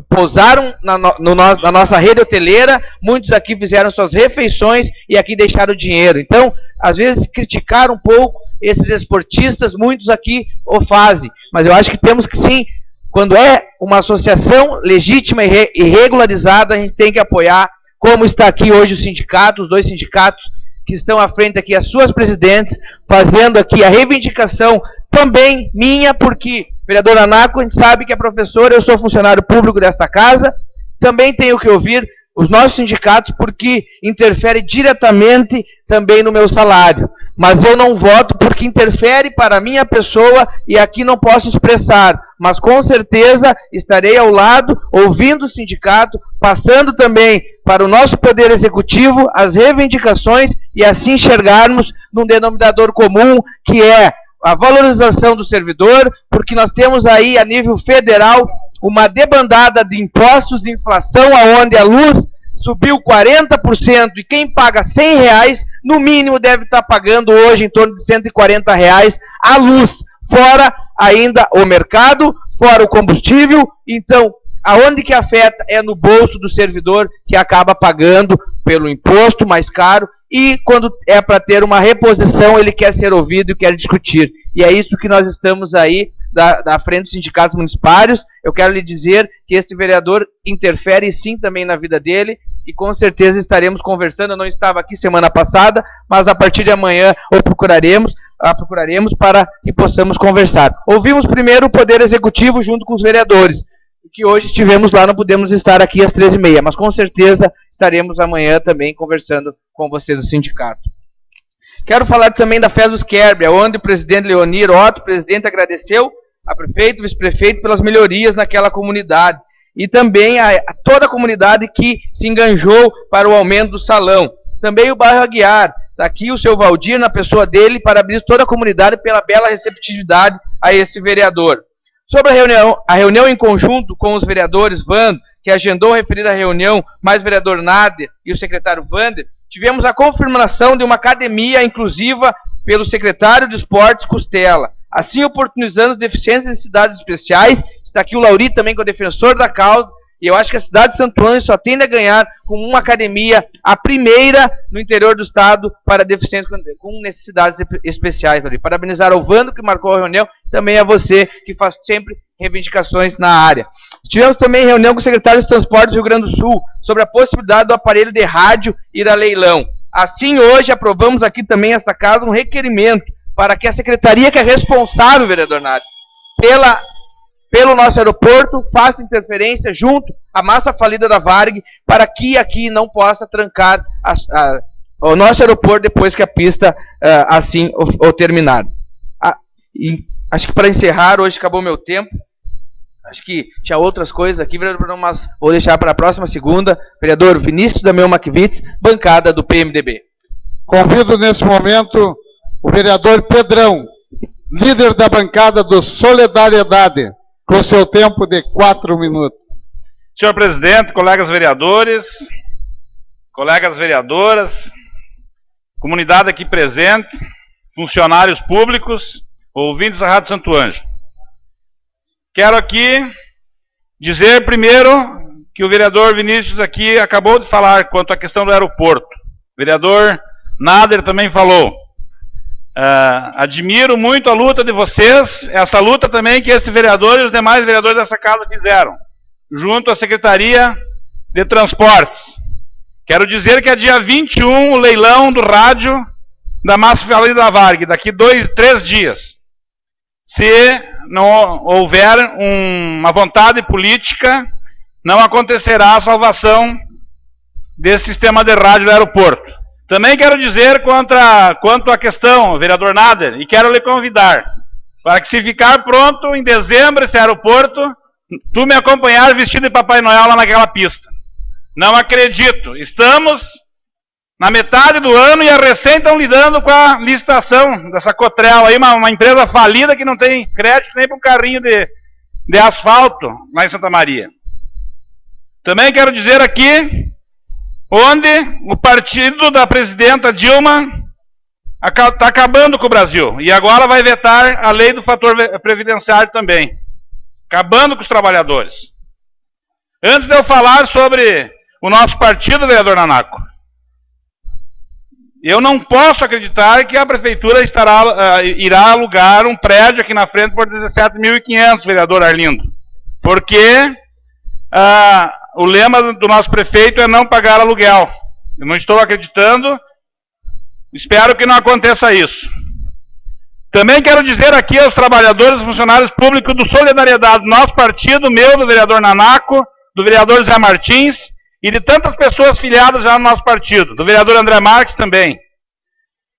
pousaram na nossa rede hoteleira, muitos aqui fizeram suas refeições e aqui deixaram dinheiro. Então, às vezes, criticar um pouco esses esportistas, muitos aqui o fazem, mas eu acho que temos que sim, quando é uma associação legítima e regularizada, a gente tem que apoiar, como está aqui hoje o sindicato, os dois sindicatos que estão à frente aqui, as suas presidentes, fazendo aqui a reivindicação também minha, porque, vereadora Anaco, a gente sabe que é professora, eu sou funcionário público desta casa, também tenho que ouvir os nossos sindicatos, porque interfere diretamente também no meu salário. Mas eu não voto porque interfere para a minha pessoa e aqui não posso expressar. Mas com certeza estarei ao lado, ouvindo o sindicato, passando também para o nosso Poder Executivo as reivindicações e assim enxergarmos num denominador comum, que é a valorização do servidor, porque nós temos aí a nível federal uma debandada de impostos de inflação, aonde a luz subiu 40% e quem paga R$100, no mínimo deve estar pagando hoje em torno de R$140 a luz, fora ainda o mercado, fora o combustível. Então, aonde que afeta é no bolso do servidor, que acaba pagando pelo imposto mais caro e quando é para ter uma reposição, ele quer ser ouvido e quer discutir. E é isso que nós estamos aí da frente dos sindicatos municipais. Eu quero lhe dizer que este vereador interfere sim também na vida dele, e com certeza estaremos conversando. Eu não estava aqui semana passada, mas a partir de amanhã procuraremos para que possamos conversar. Ouvimos primeiro o Poder Executivo junto com os vereadores, que hoje estivemos lá, não pudemos estar aqui às 13h30, mas com certeza estaremos amanhã também conversando com vocês do sindicato. Quero falar também da Fezos Kerbia, onde o presidente Leonir Otto, presidente, agradeceu a prefeito e vice-prefeito pelas melhorias naquela comunidade, e também a toda a comunidade que se enganjou para o aumento do salão. Também o bairro Aguiar, está aqui o seu Valdir, na pessoa dele, parabenizo toda a comunidade pela bela receptividade a esse vereador. Sobre a reunião em conjunto com os vereadores Vando, que agendou a referida reunião, mais o vereador Nader e o secretário Vander, tivemos a confirmação de uma academia inclusiva pelo secretário de Esportes Costela, assim oportunizando os deficientes em cidades especiais. Está aqui o Lauri também, que é o defensor da causa, e eu acho que a cidade de Santo Ângelo só tende a ganhar com uma academia, a primeira no interior do estado para deficientes com necessidades especiais. Lauri. Parabenizar ao Vando, que marcou a reunião, também a você, que faz sempre reivindicações na área. Tivemos também reunião com o secretário de Transportes do Rio Grande do Sul, sobre a possibilidade do aparelho de rádio ir a leilão. Assim, hoje, aprovamos aqui também, nesta casa, um requerimento para que a secretaria que é responsável, vereador Nath, pelo nosso aeroporto, faça interferência junto à massa falida da Varg, para que aqui não possa trancar o nosso aeroporto depois que a pista assim ou terminar. E acho que para encerrar, hoje acabou meu tempo. Acho que tinha outras coisas aqui, vereador, mas vou deixar para a próxima segunda. Vereador Vinícius Damião Makvitz, bancada do PMDB. Convido nesse momento o vereador Pedrão, líder da bancada do Solidariedade, com seu tempo de 4 minutos. Senhor presidente, colegas vereadores, colegas vereadoras, comunidade aqui presente, funcionários públicos, ouvintes da Rádio Santo Ângelo. Quero aqui dizer primeiro que o vereador Vinícius aqui acabou de falar quanto à questão do aeroporto. O vereador Nader também falou. Admiro muito a luta de vocês, essa luta também que esse vereador e os demais vereadores dessa casa fizeram, junto à Secretaria de Transportes. Quero dizer que é dia 21 o leilão do rádio da massa falida da Varg, daqui 3 dias. Se não houver uma vontade política, não acontecerá a salvação desse sistema de rádio do aeroporto. Também quero dizer quanto à questão, vereador Nader, e quero lhe convidar, para que se ficar pronto em dezembro esse aeroporto, tu me acompanhar vestido de Papai Noel lá naquela pista. Não acredito. Estamos na metade do ano e a recém estão lidando com a licitação dessa Cotrel aí, uma empresa falida que não tem crédito nem para um carrinho de asfalto lá em Santa Maria. Também quero dizer aqui onde o partido da presidenta Dilma está acabando com o Brasil. E agora vai vetar a lei do fator previdenciário também. Acabando com os trabalhadores. Antes de eu falar sobre o nosso partido, vereador Nanaco, eu não posso acreditar que a prefeitura irá alugar um prédio aqui na frente por 17.500, vereador Arlindo. Porque o lema do nosso prefeito é não pagar aluguel. Eu não estou acreditando, espero que não aconteça isso. Também quero dizer aqui aos trabalhadores e funcionários públicos do Solidariedade, do nosso partido, meu, do vereador Nanaco, do vereador Zé Martins e de tantas pessoas filiadas já no nosso partido, do vereador André Marques também,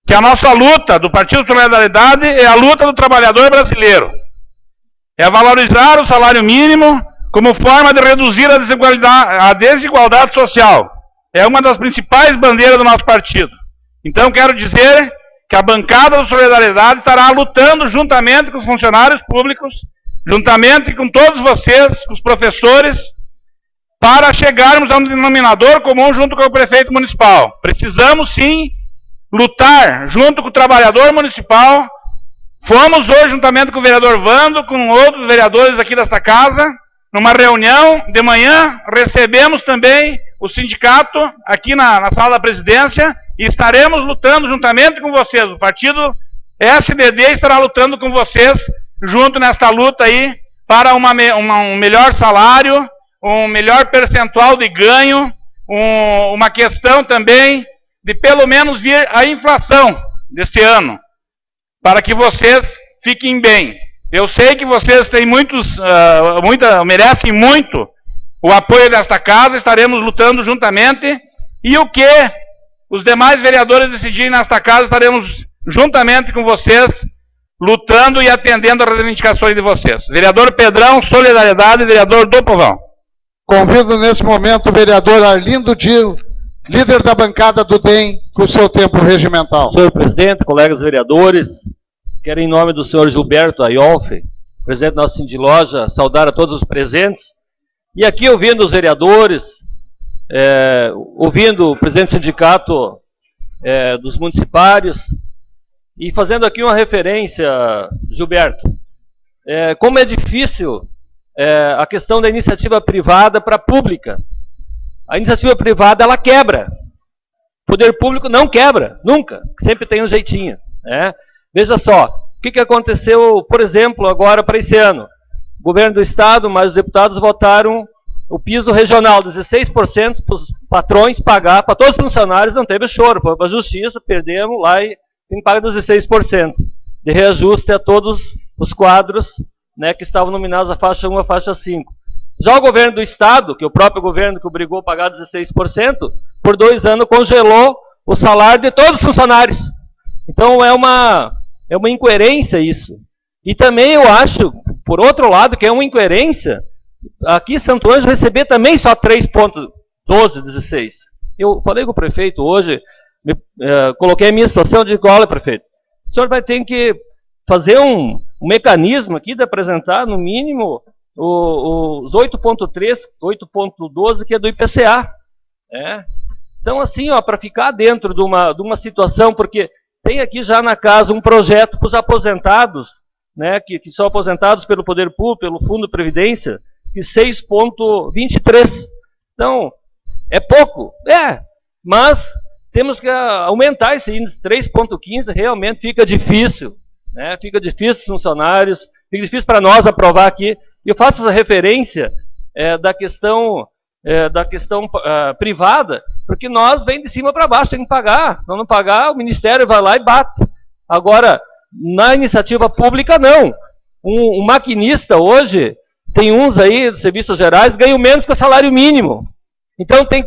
que a nossa luta do Partido Solidariedade é a luta do trabalhador brasileiro. É valorizar o salário mínimo como forma de reduzir a desigualdade social. É uma das principais bandeiras do nosso partido. Então quero dizer que a bancada da Solidariedade estará lutando juntamente com os funcionários públicos, juntamente com todos vocês, com os professores, para chegarmos a um denominador comum junto com o prefeito municipal. Precisamos sim lutar junto com o trabalhador municipal. Fomos hoje, juntamente com o vereador Vando, com outros vereadores aqui desta casa, numa reunião de manhã, recebemos também o sindicato aqui na sala da presidência E estaremos lutando juntamente com vocês. O partido SDD estará lutando com vocês, junto nesta luta aí, para um melhor salário, um melhor percentual de ganho, uma questão também de pelo menos vir a inflação deste ano, para que vocês fiquem bem. Eu sei que vocês têm merecem muito o apoio desta casa, estaremos lutando juntamente, e o que os demais vereadores decidirem nesta casa, estaremos juntamente com vocês, lutando e atendendo às reivindicações de vocês. Vereador Pedrão, solidariedade, vereador do Povão. Convido nesse momento o vereador Arlindo Dil, líder da bancada do DEM, com o seu tempo regimental. Senhor presidente, colegas vereadores, quero em nome do senhor Gilberto Aiolfi, presidente da nossa Sindiloja, saudar a todos os presentes. E aqui ouvindo os vereadores, ouvindo o presidente do sindicato dos municipários, e fazendo aqui uma referência, Gilberto, como é difícil a questão da iniciativa privada para a pública. A iniciativa privada, ela quebra. O poder público não quebra, nunca. Sempre tem um jeitinho. Veja só, o que aconteceu, por exemplo, agora para esse ano. O governo do Estado, mais os deputados votaram o piso regional, 16% para os patrões pagar, para todos os funcionários, não teve choro, foi para a justiça, perdemos lá e tem que pagar 16% de reajuste a todos os quadros, né, que estavam nominados a faixa 1 a faixa 5. Já o governo do Estado, que é o próprio governo que obrigou a pagar 16%, por 2 anos congelou o salário de todos os funcionários. Então é uma incoerência isso. E também eu acho, por outro lado, que é uma incoerência, aqui em Santo Ângelo receber também só 3,1216. Eu falei com o prefeito hoje, coloquei a minha situação de olha, prefeito, o senhor vai ter que fazer um mecanismo aqui de apresentar, no mínimo, os 8,3, 8,12 que é do IPCA. Então, assim, para ficar dentro de uma situação, porque tem aqui já na casa um projeto para os aposentados, né, que são aposentados pelo Poder Público, pelo Fundo de Previdência, de 6,23. Então, é pouco? Mas temos que aumentar esse índice, 3,15, realmente fica difícil. Fica difícil os funcionários, fica difícil para nós aprovar aqui. E eu faço essa referência da questão privada, porque nós vem de cima para baixo, tem que pagar. Se não pagar, o Ministério vai lá e bate. Agora, na iniciativa pública, não. Um maquinista hoje, tem uns aí de serviços gerais, ganham menos que o salário mínimo. Então tem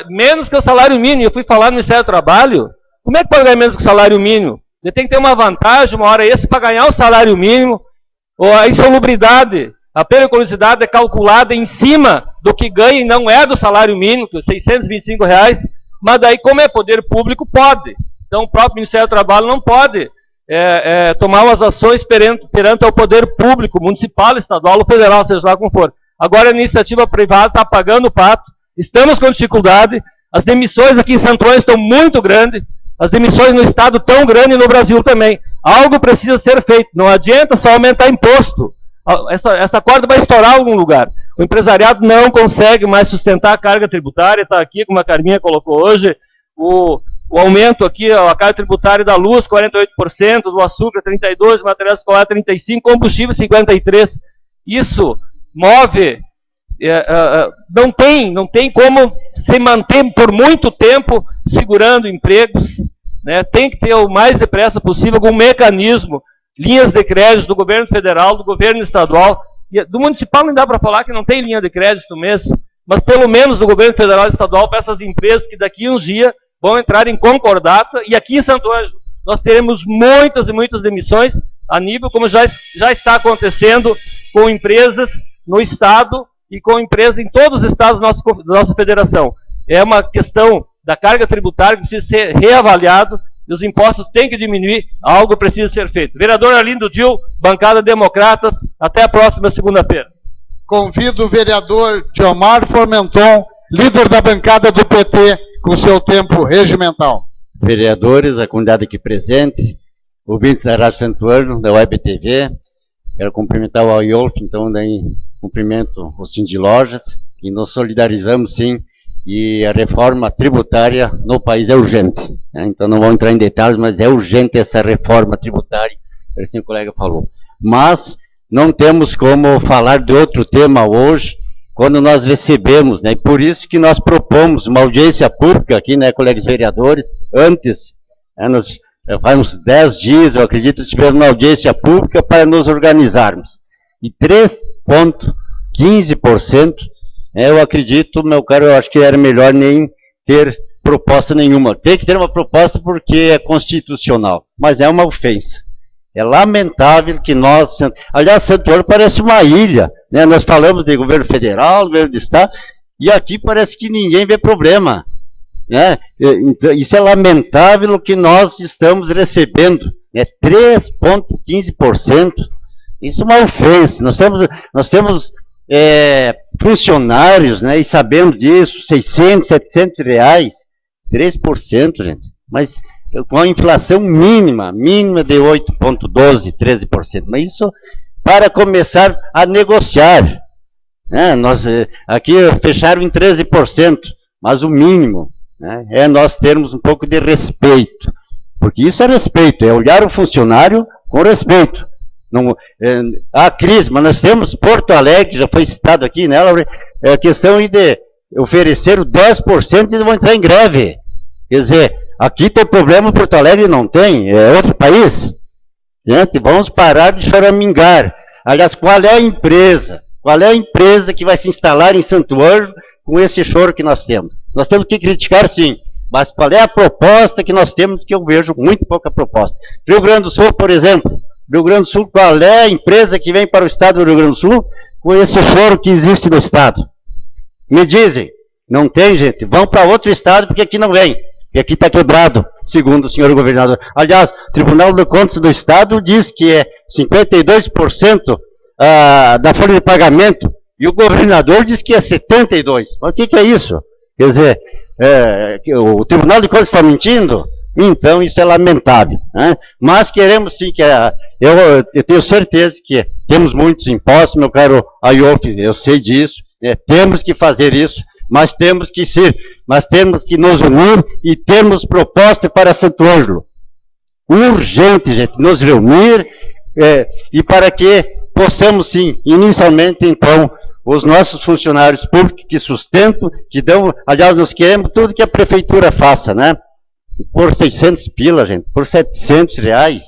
menos que o salário mínimo. Eu fui falar no Ministério do Trabalho, como é que pode ganhar menos que o salário mínimo? Ele tem que ter uma vantagem, uma hora extra, para ganhar o salário mínimo. Ou a insalubridade, a periculosidade é calculada em cima do que ganha e não é do salário mínimo, que é R$ 625, mas daí, como é poder público, pode. Então o próprio Ministério do Trabalho não pode tomar umas ações perante ao poder público, municipal, estadual ou federal, seja lá como for. Agora a iniciativa privada está pagando o pato, estamos com dificuldade, as demissões aqui em Santo Ângelo estão muito grandes, as demissões no Estado tão grandes e no Brasil também. Algo precisa ser feito, não adianta só aumentar imposto. Essa corda vai estourar em algum lugar. O empresariado não consegue mais sustentar a carga tributária, está aqui, como a Carminha colocou hoje, o aumento aqui, a carga tributária da luz, 48%, do açúcar, 32%, material escolar, 35%, combustível, 53%. Isso move, não tem como se manter por muito tempo segurando empregos, né? Tem que ter o mais depressa possível algum mecanismo, linhas de crédito do governo federal, do governo estadual, do municipal não dá para falar que não tem linha de crédito mesmo, mas pelo menos do governo federal e estadual para essas empresas que daqui a uns dias vão entrar em concordata, e aqui em Santo Ângelo nós teremos muitas e muitas demissões a nível como já está acontecendo com empresas no Estado e com empresas em todos os estados da nossa federação. É uma questão da carga tributária que precisa ser reavaliado, e os impostos têm que diminuir, algo precisa ser feito. Vereador Arlindo Dil, bancada Democratas, até a próxima segunda-feira. Convido o vereador Diomar Formenton, líder da bancada do PT, com seu tempo regimental. Vereadores, a comunidade aqui presente, ouvintes da Rádio Santo Ângelo, da Web TV, quero cumprimentar o Aiolfi, então daí cumprimento o Sindilojas, e nos solidarizamos sim, e a reforma tributária no país é urgente, né? Então não vou entrar em detalhes, mas é urgente essa reforma tributária, assim o colega falou. Mas não temos como falar de outro tema hoje, quando nós recebemos, né? E por isso que nós propomos uma audiência pública aqui, né, colegas vereadores, antes, né, faz uns 10 dias, eu acredito, tivemos uma audiência pública para nos organizarmos. E 3,15%, eu acredito, meu caro, eu acho que era melhor nem ter proposta nenhuma. Tem que ter uma proposta porque é constitucional, mas é uma ofensa. É lamentável que nós... Aliás, Santo Ângelo parece uma ilha, né? Nós falamos de governo federal, governo de estado, e aqui parece que ninguém vê problema, né? Então, isso é lamentável o que nós estamos recebendo, né? 3,15%. Isso é uma ofensa. Nós temos funcionários, né? E sabemos disso, 600, 700 reais, 3%, gente. Mas com a inflação mínima de 8,12%, 13%. Mas isso para começar a negociar, né? Nós aqui fecharam em 13%, mas o mínimo, né, é nós termos um pouco de respeito, porque isso é respeito, é olhar o funcionário com respeito. Não, a crise, mas nós temos Porto Alegre, já foi citado aqui, né, a questão de oferecer o 10% e vão entrar em greve. Quer dizer, aqui tem problema, Porto Alegre não tem, é outro país. Gente, vamos parar de choramingar. Aliás, qual é a empresa que vai se instalar em Santo Ângelo com esse choro que nós temos? Nós temos que criticar, sim, mas qual é a proposta que nós temos, que eu vejo muito pouca proposta. Rio Grande do Sul, por exemplo, Rio Grande do Sul, qual é a empresa que vem para o estado do Rio Grande do Sul com esse choro que existe no estado? Me dizem, não tem, gente, vão para outro estado porque aqui não vem. E aqui está quebrado, segundo o senhor governador. Aliás, o Tribunal de Contas do Estado diz que é 52% da folha de pagamento, e o governador diz que é 72%. Mas o que é isso? Quer dizer, o Tribunal de Contas está mentindo? Então, isso é lamentável, né? Mas queremos sim que... eu tenho certeza que temos muitos impostos, meu caro Ayof, eu sei disso, temos que fazer isso, mas temos que nos unir e termos proposta para Santo Ângelo. Urgente, gente, nos reunir e para que possamos, sim, inicialmente, então, os nossos funcionários públicos que sustentam, que dão, aliás, nós queremos tudo que a prefeitura faça, né? Por 600 pila, gente, por 700 reais.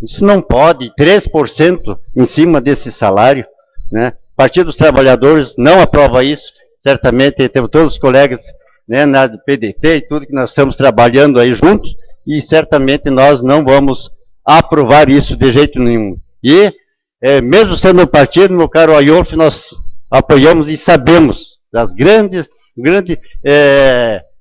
Isso não pode, 3% em cima desse salário, né? O Partido dos Trabalhadores não aprova isso. Certamente temos todos os colegas, né, na PDT e tudo que nós estamos trabalhando aí juntos, e certamente nós não vamos aprovar isso de jeito nenhum. E, mesmo sendo um partido, meu caro Ayof, nós apoiamos e sabemos das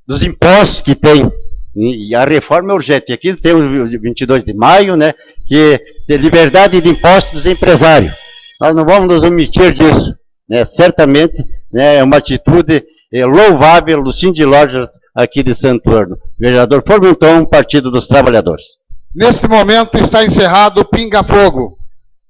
dos impostos que tem, e a reforma é urgente. Aqui tem o 22 de maio, né, que é liberdade de impostos dos empresários. Nós não vamos nos omitir disso, né, certamente. É uma atitude louvável do Cindy Lojas aqui de Santo Ângelo. Vereador Formentão, Partido dos Trabalhadores. Neste momento está encerrado o pinga-fogo.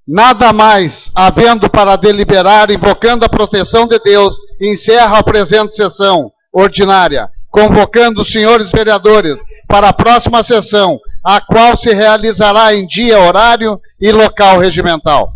Nada mais havendo para deliberar, invocando a proteção de Deus, encerra a presente sessão ordinária, convocando os senhores vereadores para a próxima sessão, a qual se realizará em dia, horário e local regimental.